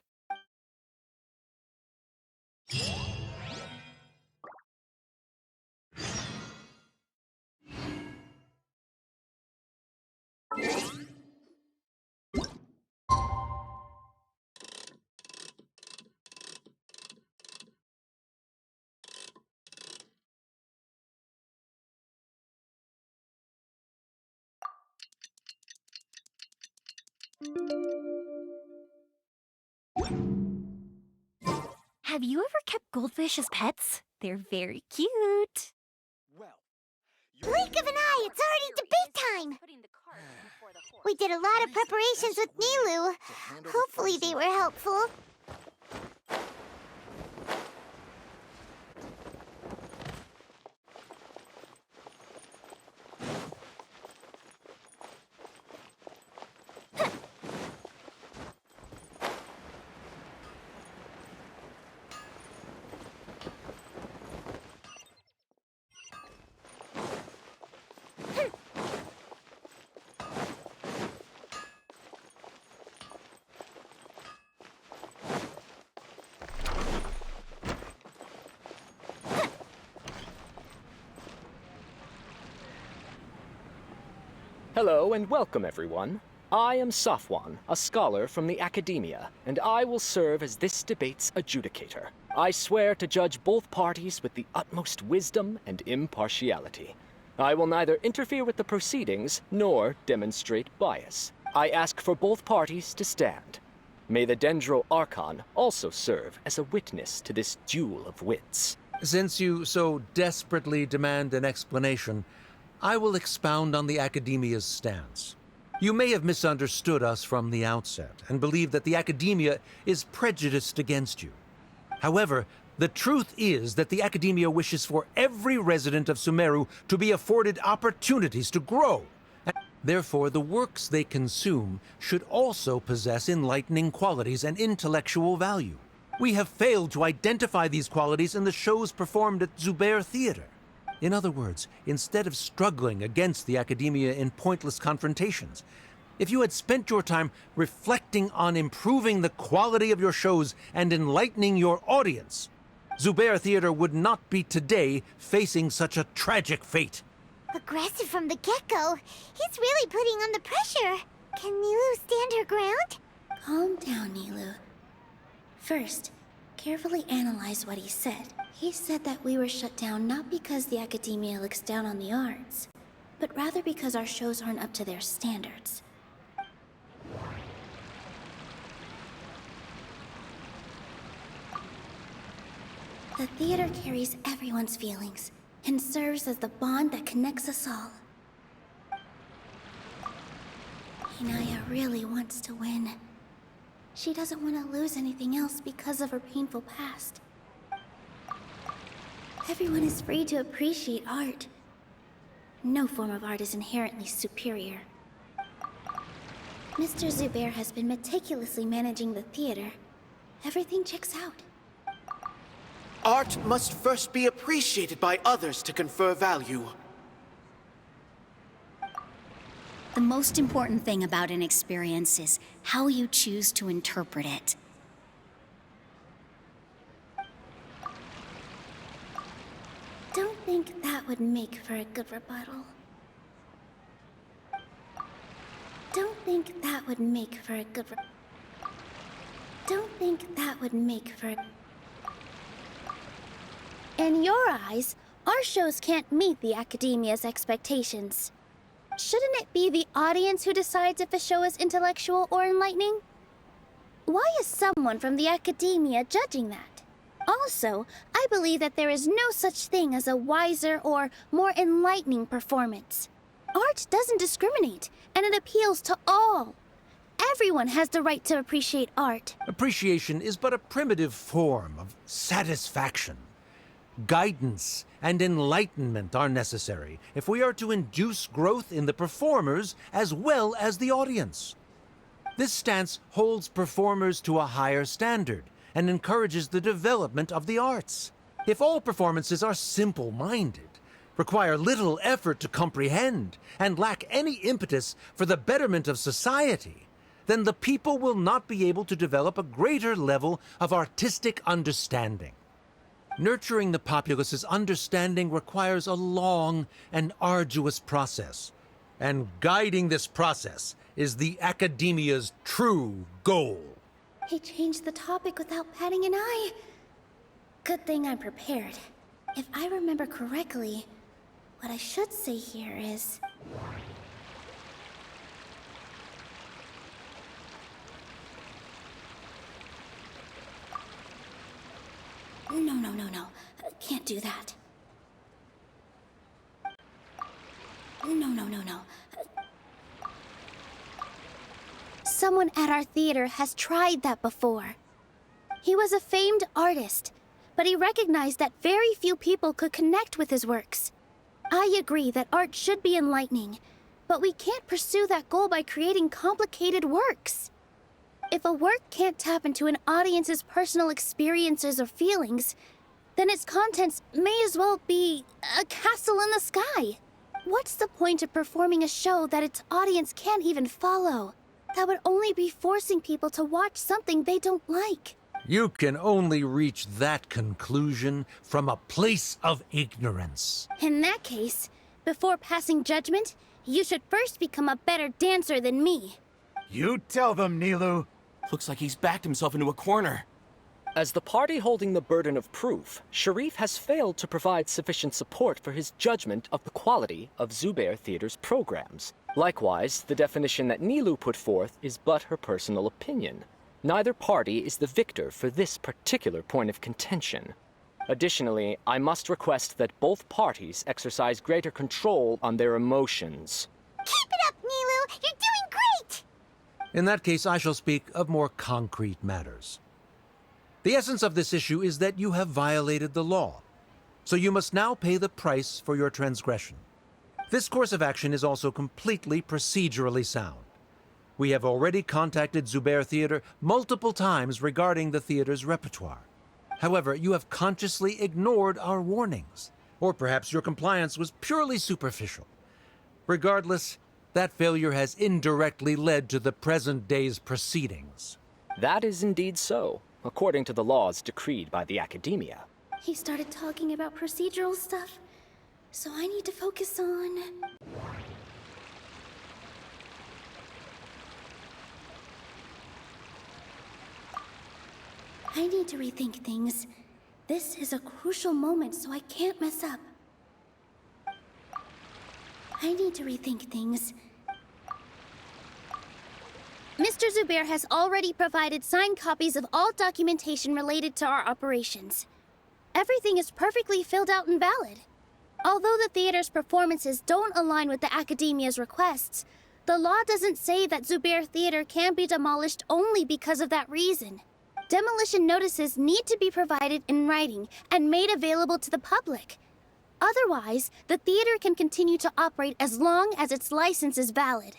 Have you ever kept goldfish as pets? They're very cute. Blink of an eye, it's already debate time! We did a lot of preparations with Nilou. Hopefully they were helpful. Hello and welcome, everyone. I am Safwan, a scholar from the academia, and I will serve as this debate's adjudicator. I swear to judge both parties with the utmost wisdom and impartiality. I will neither interfere with the proceedings nor demonstrate bias. I ask for both parties to stand. May the Dendro Archon also serve as a witness to this duel of wits. Since you so desperately demand an explanation, I will expound on the Academia's stance. You may have misunderstood us from the outset and believe that the Academia is prejudiced against you. However, the truth is that the Academia wishes for every resident of Sumeru to be afforded opportunities to grow. Therefore, the works they consume should also possess enlightening qualities and intellectual value. We have failed to identify these qualities in the shows performed at Zubair Theater. In other words, instead of struggling against the Academia in pointless confrontations, If you had spent your time reflecting on improving the quality of your shows and enlightening your audience, Zubair Theater would not be today facing such a tragic fate. Aggressive from the get-go. He's really putting on the pressure. Can Nilou stand her ground? Calm down, Nilou. First, carefully analyze what he said. He said that we were shut down not because the academia looks down on the arts, but rather because our shows aren't up to their standards. The theater carries everyone's feelings and serves as the bond that connects us all. Inaya really wants to win. She doesn't want to lose anything else because of her painful past. Everyone is free to appreciate art. No form of art is inherently superior. Mr. Zubair has been meticulously managing the theater. Everything checks out. Art must first be appreciated by others to confer value. The most important thing about an experience is how you choose to interpret it. Don't think that would make for a good rebuttal. Don't think that would make for a good Don't think that would make for a... In your eyes, our shows can't meet the academia's expectations. Shouldn't it be the audience who decides if a show is intellectual or enlightening? Why is someone from the academia judging that? Also, I believe that there is no such thing as a wiser or more enlightening performance. Art doesn't discriminate, and it appeals to all. Everyone has the right to appreciate art. Appreciation is but a primitive form of satisfaction. Guidance and enlightenment are necessary if we are to induce growth in the performers as well as the audience. This stance holds performers to a higher standard and encourages the development of the arts. If all performances are simple-minded, require little effort to comprehend, and lack any impetus for the betterment of society, then the people will not be able to develop a greater level of artistic understanding. Nurturing the populace's understanding requires a long and arduous process, and guiding this process is the academia's true goal. He changed the topic without batting an eye. Good thing I'm prepared. If I remember correctly, what I should say here is... No. Can't do that. No. Someone at our theater has tried that before. He was a famed artist, but he recognized that very few people could connect with his works. I agree that art should be enlightening, but we can't pursue that goal by creating complicated works. If a work can't tap into an audience's personal experiences or feelings, then its contents may as well be a castle in the sky. What's the point of performing a show that its audience can't even follow? That would only be forcing people to watch something they don't like. You can only reach that conclusion from a place of ignorance. In that case, before passing judgment, you should first become a better dancer than me. You tell them, Nilou. Looks like he's backed himself into a corner. As the party holding the burden of proof, Sharif has failed to provide sufficient support for his judgment of the quality of Zubair Theater's programs. Likewise, the definition that Nilou put forth is but her personal opinion. Neither party is the victor for this particular point of contention. Additionally, I must request that both parties exercise greater control on their emotions. Keep it up, Nilou! You're doing great! In that case, I shall speak of more concrete matters. The essence of this issue is that you have violated the law, so you must now pay the price for your transgression. This course of action is also completely procedurally sound. We have already contacted Zubair Theater multiple times regarding the theater's repertoire. However, you have consciously ignored our warnings, or perhaps your compliance was purely superficial. Regardless, That failure has indirectly led to the present day's proceedings. That is indeed so, according to the laws decreed by the Academia. He started talking about procedural stuff, so I need to focus on... I need to rethink things. This is a crucial moment, so I can't mess up. I need to rethink things. Mr. Zubair has already provided signed copies of all documentation related to our operations. Everything is perfectly filled out and valid. Although the theater's performances don't align with the Academia's requests, the law doesn't say that Zubair Theater can be demolished only because of that reason. Demolition notices need to be provided in writing and made available to the public. Otherwise, the theater can continue to operate as long as its license is valid.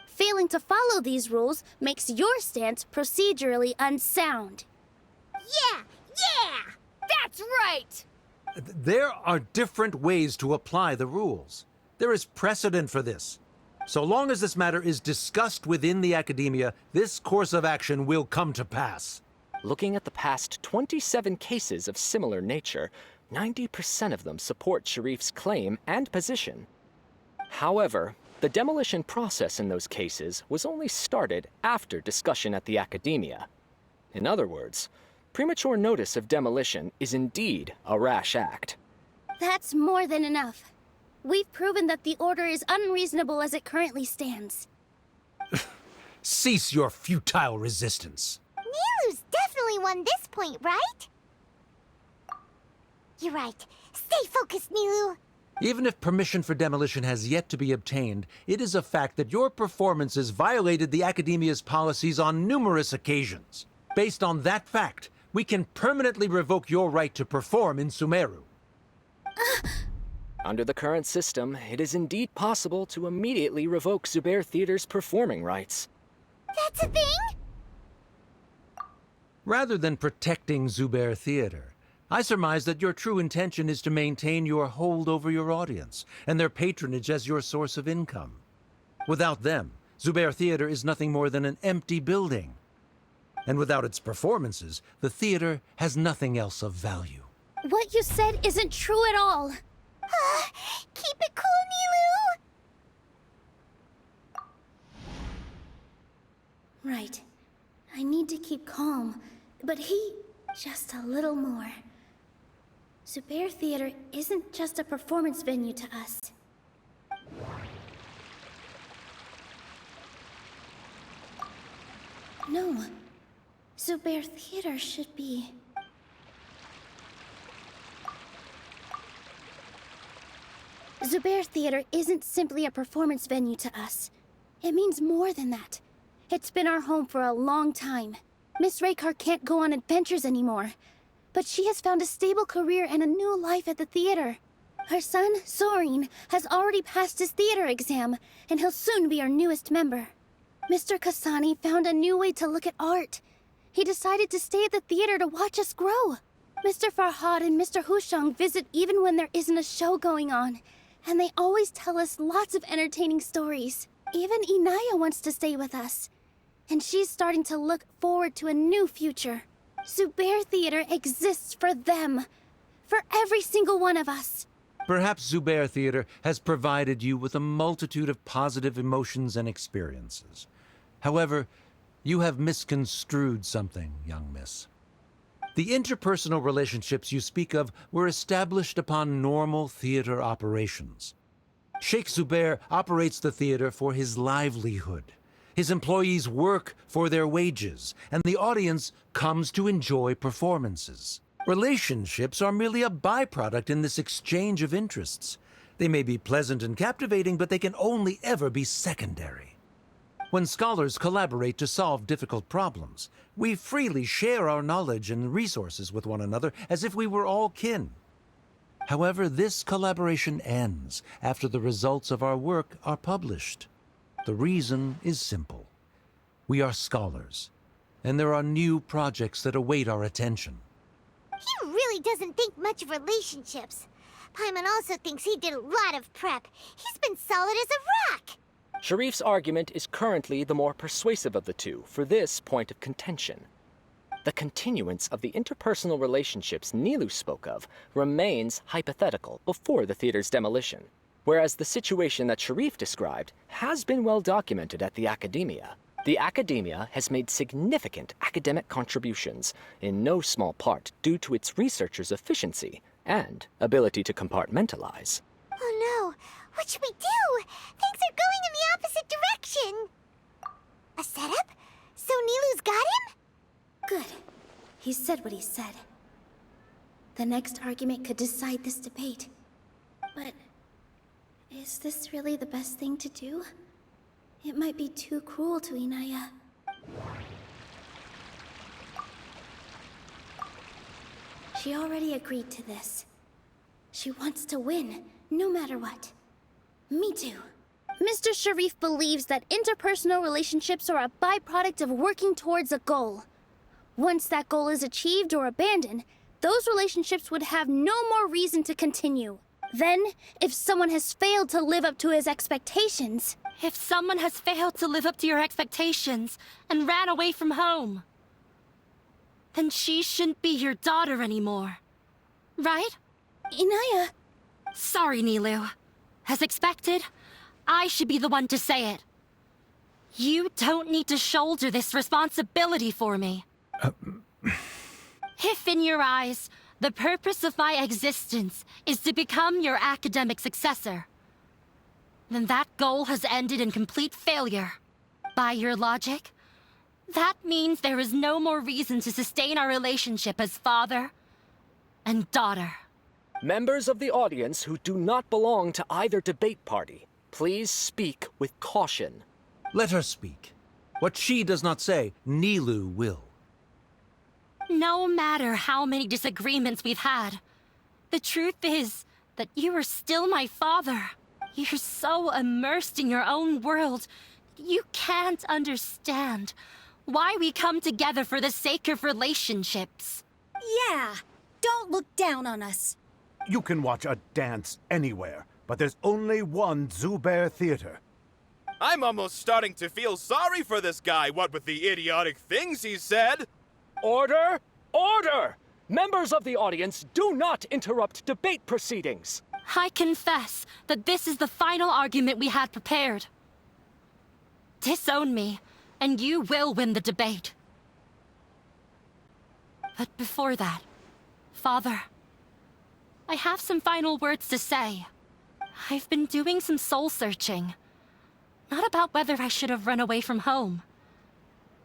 Failing to follow these rules makes your stance procedurally unsound. Yeah! That's right! There are different ways to apply the rules. There is precedent for this. So long as this matter is discussed within the Academia, this course of action will come to pass. Looking at the past 27 cases of similar nature, 90% of them support Sharif's claim and position. However, the demolition process in those cases was only started after discussion at the Academia. In other words, premature notice of demolition is indeed a rash act. That's more than enough. We've proven that the order is unreasonable as it currently stands. Cease your futile resistance. Nilou's definitely won this point, right? You're right. Stay focused, Nilou. Even if permission for demolition has yet to be obtained, it is a fact that your performances violated the Academia's policies on numerous occasions. Based on that fact, we can permanently revoke your right to perform in Sumeru. Under the current system, it is indeed possible to immediately revoke Zubair Theater's performing rights. That's a thing? Rather than protecting Zubair Theater, I surmise that your true intention is to maintain your hold over your audience and their patronage as your source of income. Without them, Zubair Theater is nothing more than an empty building. And without its performances, the theater has nothing else of value. What you said isn't true at all. Keep it cool, Nilou! Right. I need to keep calm, but just a little more. Zubair Theater isn't just a performance venue to us. No. Zubair Theater should be... Zubair Theater isn't simply a performance venue to us. It means more than that. It's been our home for a long time. Miss Raykar can't go on adventures anymore, but she has found a stable career and a new life at the theater. Her son, Sorin, has already passed his theater exam, and he'll soon be our newest member. Mr. Kasani found a new way to look at art. He decided to stay at the theater to watch us grow. Mr. Farhad and Mr. Hushang visit even when there isn't a show going on, and they always tell us lots of entertaining stories. Even Inaya wants to stay with us, and she's starting to look forward to a new future. Zubair Theater exists for them, for every single one of us. Perhaps Zubair Theater has provided you with a multitude of positive emotions and experiences. However, you have misconstrued something, young miss. The interpersonal relationships you speak of were established upon normal theater operations. Sheikh Zubair operates the theater for his livelihood. His employees work for their wages, and the audience comes to enjoy performances. Relationships are merely a byproduct in this exchange of interests. They may be pleasant and captivating, but they can only ever be secondary. When scholars collaborate to solve difficult problems, we freely share our knowledge and resources with one another as if we were all kin. However, this collaboration ends after the results of our work are published. The reason is simple. We are scholars, and there are new projects that await our attention. He really doesn't think much of relationships. Paimon also thinks he did a lot of prep. He's been solid as a rock. Sharif's argument is currently the more persuasive of the two for this point of contention. The continuance of the interpersonal relationships Nilou spoke of remains hypothetical before the theater's demolition, whereas the situation that Sharif described has been well documented at the Academia. The Academia has made significant academic contributions, in no small part due to its researchers' efficiency and ability to compartmentalize. Oh no, what should we do? Things are going in the opposite direction. A setup? So Nilou's got him? Good. He said what he said. The next argument could decide this debate. But is this really the best thing to do? It might be too cruel to Inaya. She already agreed to this. She wants to win, no matter what. Me too. Mr. Sharif believes that interpersonal relationships are a byproduct of working towards a goal. Once that goal is achieved or abandoned, those relationships would have no more reason to continue. Then, if someone has failed to live up to his expectations... If someone has failed to live up to your expectations and ran away from home, then she shouldn't be your daughter anymore. Right? Inaya... Sorry, Nilou. As expected, I should be the one to say it. You don't need to shoulder this responsibility for me. If in your eyes, the purpose of my existence is to become your academic successor, then that goal has ended in complete failure. By your logic, that means there is no more reason to sustain our relationship as father and daughter. Members of the audience who do not belong to either debate party, please speak with caution. Let her speak. What she does not say, Nilou will. No matter how many disagreements we've had, the truth is that you are still my father. You're so immersed in your own world, you can't understand why we come together for the sake of relationships. Yeah, don't look down on us. You can watch a dance anywhere, but there's only one Zubair Theater. I'm almost starting to feel sorry for this guy, what with the idiotic things he said. Order! Order! Members of the audience, do not interrupt debate proceedings. I confess that this is the final argument we had prepared. Disown me, and you will win the debate. But before that, Father, I have some final words to say. I've been doing some soul-searching. Not about whether I should have run away from home,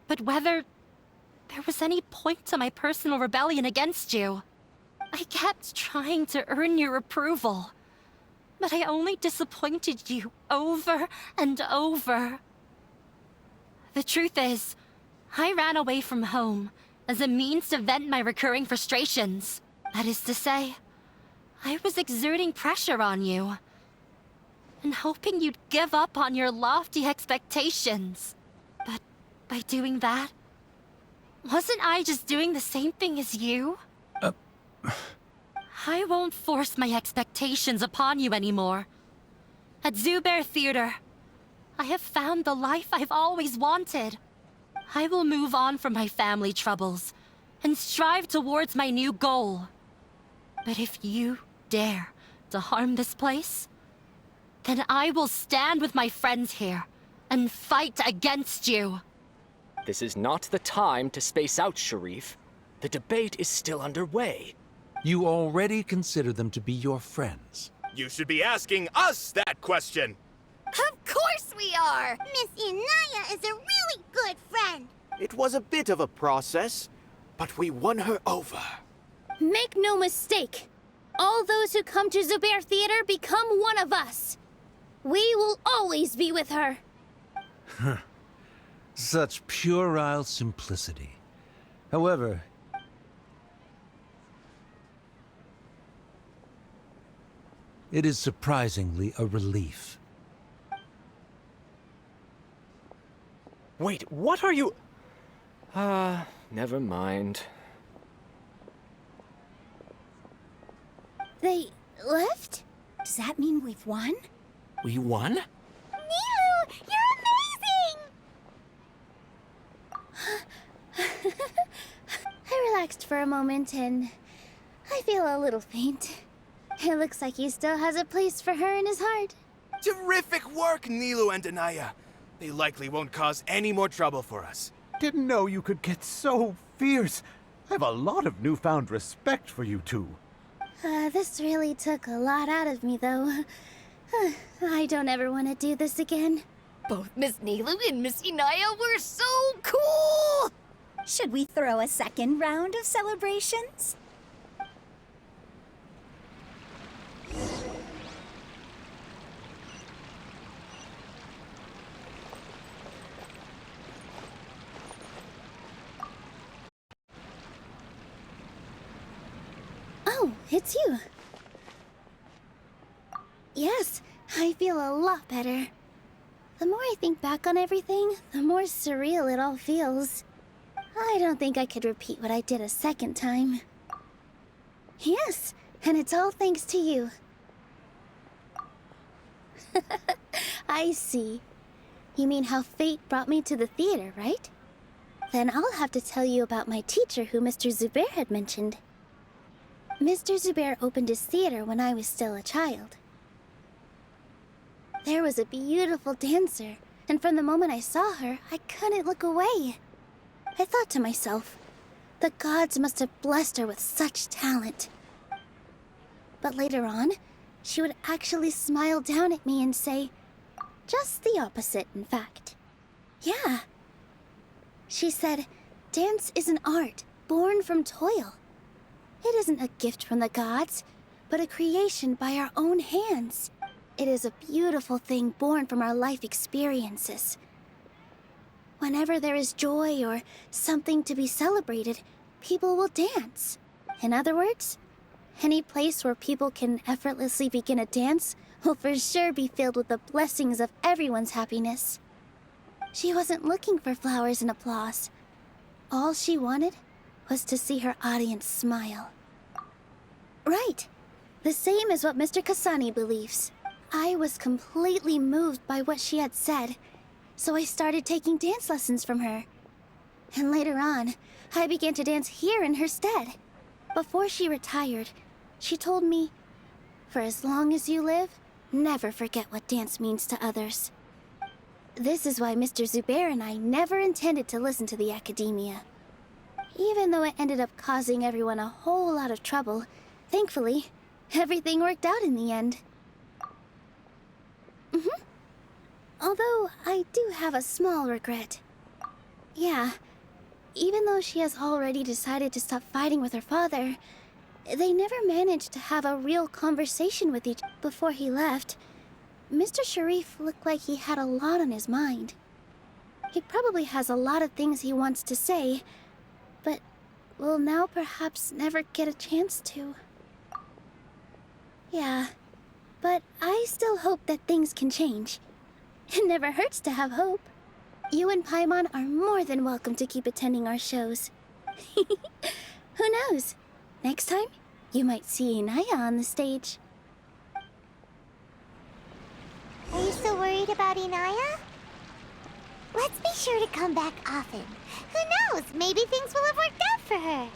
but whether there was any point to my personal rebellion against you. I kept trying to earn your approval, but I only disappointed you over and over. The truth is, I ran away from home as a means to vent my recurring frustrations. That is to say, I was exerting pressure on you, and hoping you'd give up on your lofty expectations. But by doing that, wasn't I just doing the same thing as you? I won't force my expectations upon you anymore. At Zubair Theater, I have found the life I've always wanted. I will move on from my family troubles and strive towards my new goal. But if you dare to harm this place, then I will stand with my friends here and fight against you. This is not the time to space out, Sharif. The debate is still underway. You already consider them to be your friends. You should be asking us that question. Of course we are! Miss Inaya is a really good friend. It was a bit of a process, but we won her over. Make no mistake. All those who come to Zubair Theater become one of us. We will always be with her. Such puerile simplicity. However, it is surprisingly a relief. Wait, what are you... never mind. They left? Does that mean we've won? We won? Nilou, relaxed for a moment and I feel a little faint. It looks like he still has a place for her in his heart. Terrific work, Nilou and Anaya. They likely won't cause any more trouble for us. Didn't know you could get so fierce. I have a lot of newfound respect for you two. This really took a lot out of me, though. I don't ever want to do this again. Both Miss Nilou and Miss Inaya were so cool! Should we throw a second round of celebrations? Oh, it's you. Yes, I feel a lot better. The more I think back on everything, the more surreal it all feels. I don't think I could repeat what I did a second time. Yes, and it's all thanks to you. I see. You mean how fate brought me to the theater, right? Then I'll have to tell you about my teacher who Mr. Zubair had mentioned. Mr. Zubair opened his theater when I was still a child. There was a beautiful dancer, and from the moment I saw her, I couldn't look away. I thought to myself, the gods must have blessed her with such talent. But later on, she would actually smile down at me and say, just the opposite, in fact. Yeah. She said, dance is an art born from toil. It isn't a gift from the gods, but a creation by our own hands. It is a beautiful thing born from our life experiences. Whenever there is joy or something to be celebrated, people will dance. In other words, any place where people can effortlessly begin a dance will for sure be filled with the blessings of everyone's happiness. She wasn't looking for flowers and applause. All she wanted was to see her audience smile. Right. The same as what Mr. Kasani believes. I was completely moved by what she had said, so I started taking dance lessons from her. And later on, I began to dance here in her stead. Before she retired, she told me, for as long as you live, never forget what dance means to others. This is why Mr. Zubair and I never intended to listen to the academia. Even though it ended up causing everyone a whole lot of trouble, thankfully, everything worked out in the end. Although, I do have a small regret. Yeah, even though she has already decided to stop fighting with her father, they never managed to have a real conversation with each other before he left. Mr. Sharif looked like he had a lot on his mind. He probably has a lot of things he wants to say, but will now perhaps never get a chance to. Yeah, but I still hope that things can change. It never hurts to have hope. You and Paimon are more than welcome to keep attending our shows. Who knows? Next time, you might see Inaya on the stage. Are you still worried about Inaya? Let's be sure to come back often. Who knows? Maybe things will have worked out for her.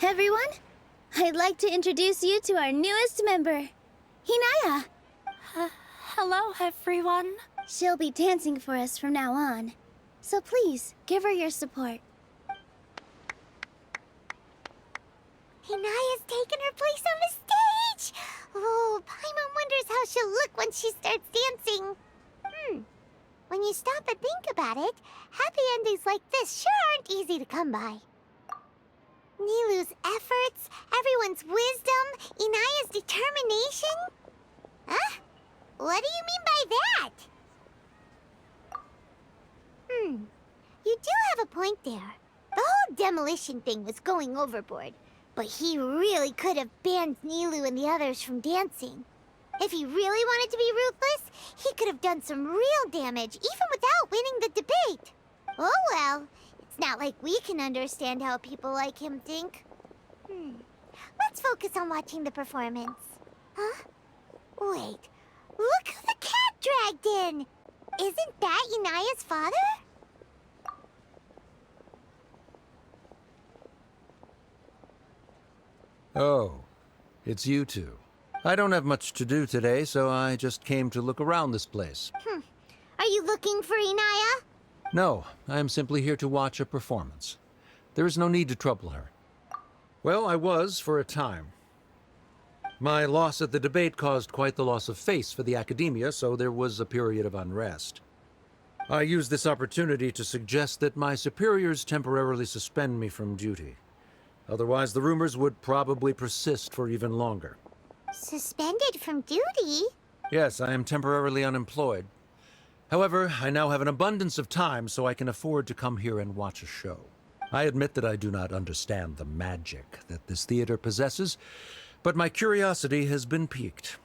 Everyone, I'd like to introduce you to our newest member, Inaya. Hello, everyone. She'll be dancing for us from now on, so please give her your support. Inaya's taken her place on the stage! Oh, Paimon wonders how she'll look when she starts dancing. When you stop and think about it, happy endings like this sure aren't easy to come by. Nilou's efforts, everyone's wisdom, Inaya's determination? Huh? What do you mean by that? You do have a point there. The whole demolition thing was going overboard, but he really could have banned Nilou and the others from dancing. If he really wanted to be ruthless, he could have done some real damage, even without winning the debate. Oh well, it's not like we can understand how people like him think. Let's focus on watching the performance. Huh? Wait, look who the cat dragged in! Isn't that Inaya's father? Oh, it's you two. I don't have much to do today, so I just came to look around this place. Are you looking for Inaya? No, I am simply here to watch a performance. There is no need to trouble her. Well, I was for a time. My loss at the debate caused quite the loss of face for the academia, so there was a period of unrest. I used this opportunity to suggest that my superiors temporarily suspend me from duty. Otherwise, the rumors would probably persist for even longer. Suspended from duty? Yes, I am temporarily unemployed. However, I now have an abundance of time, so I can afford to come here and watch a show. I admit that I do not understand the magic that this theater possesses, but my curiosity has been piqued.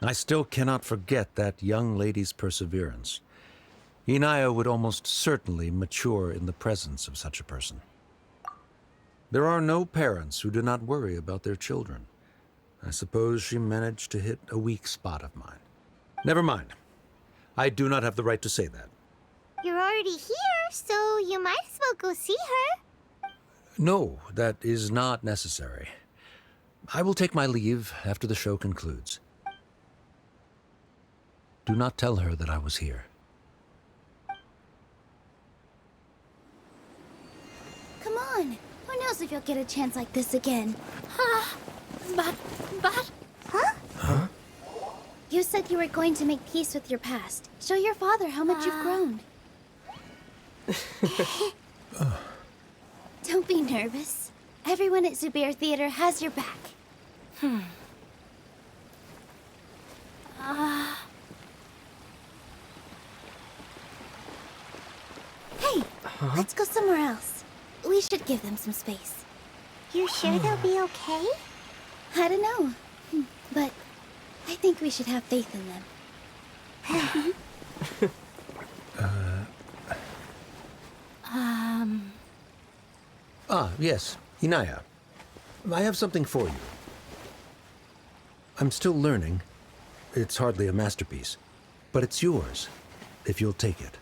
I still cannot forget that young lady's perseverance. Inaya would almost certainly mature in the presence of such a person. There are no parents who do not worry about their children. I suppose she managed to hit a weak spot of mine. Never mind. I do not have the right to say that. You're already here, so you might as well go see her. No, that is not necessary. I will take my leave after the show concludes. Do not tell her that I was here. Come on. Who knows if you'll get a chance like this again? But... Huh? You said you were going to make peace with your past. Show your father how much you've grown. Don't be nervous. Everyone at Zubair Theater has your back. Hey, let's go somewhere else. We should give them some space. You sure they'll be okay? I don't know, but I think we should have faith in them. Yes, Inaya. I have something for you. I'm still learning. It's hardly a masterpiece, but it's yours, if you'll take it.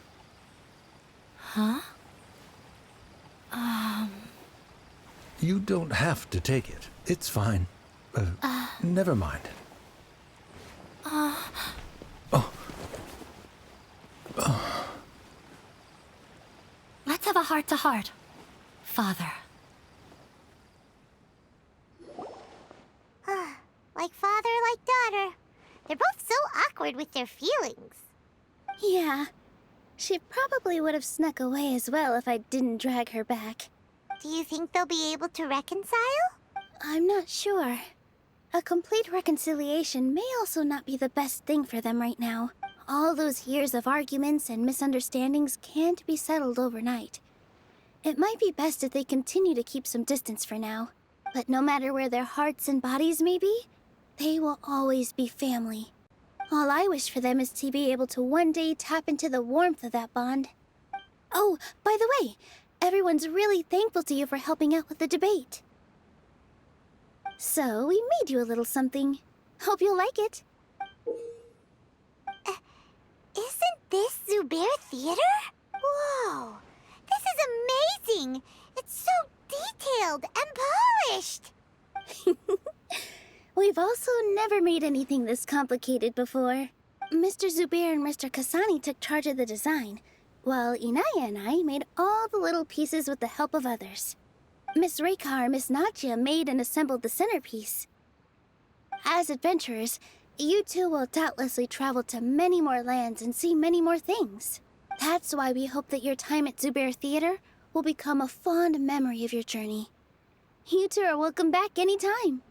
Huh? You don't have to take it. It's fine. Never mind. Let's have a heart-to-heart. Father. Like father, like daughter. They're both so awkward with their feelings. Yeah. She probably would have snuck away as well if I didn't drag her back. Do you think they'll be able to reconcile? I'm not sure. A complete reconciliation may also not be the best thing for them right now. All those years of arguments and misunderstandings can't be settled overnight. It might be best if they continue to keep some distance for now. But no matter where their hearts and bodies may be, they will always be family. All I wish for them is to be able to one day tap into the warmth of that bond. Oh, by the way, everyone's really thankful to you for helping out with the debate. So, we made you a little something. Hope you'll like it. Isn't this Zubair Theater? Whoa! This is amazing! It's so detailed and polished! We've also never made anything this complicated before. Mr. Zubair and Mr. Kasani took charge of the design, while Inaya and I made all the little pieces with the help of others. Miss Rekar and Miss Nadia made and assembled the centerpiece. As adventurers, you two will doubtlessly travel to many more lands and see many more things. That's why we hope that your time at Zubair Theater will become a fond memory of your journey. You two are welcome back anytime.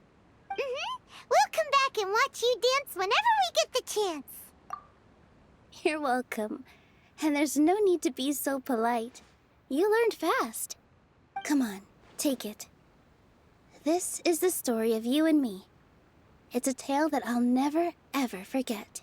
We'll come back and watch you dance whenever we get the chance. You're welcome. And there's no need to be so polite. You learned fast. Come on, take it. This is the story of you and me. It's a tale that I'll never, ever forget.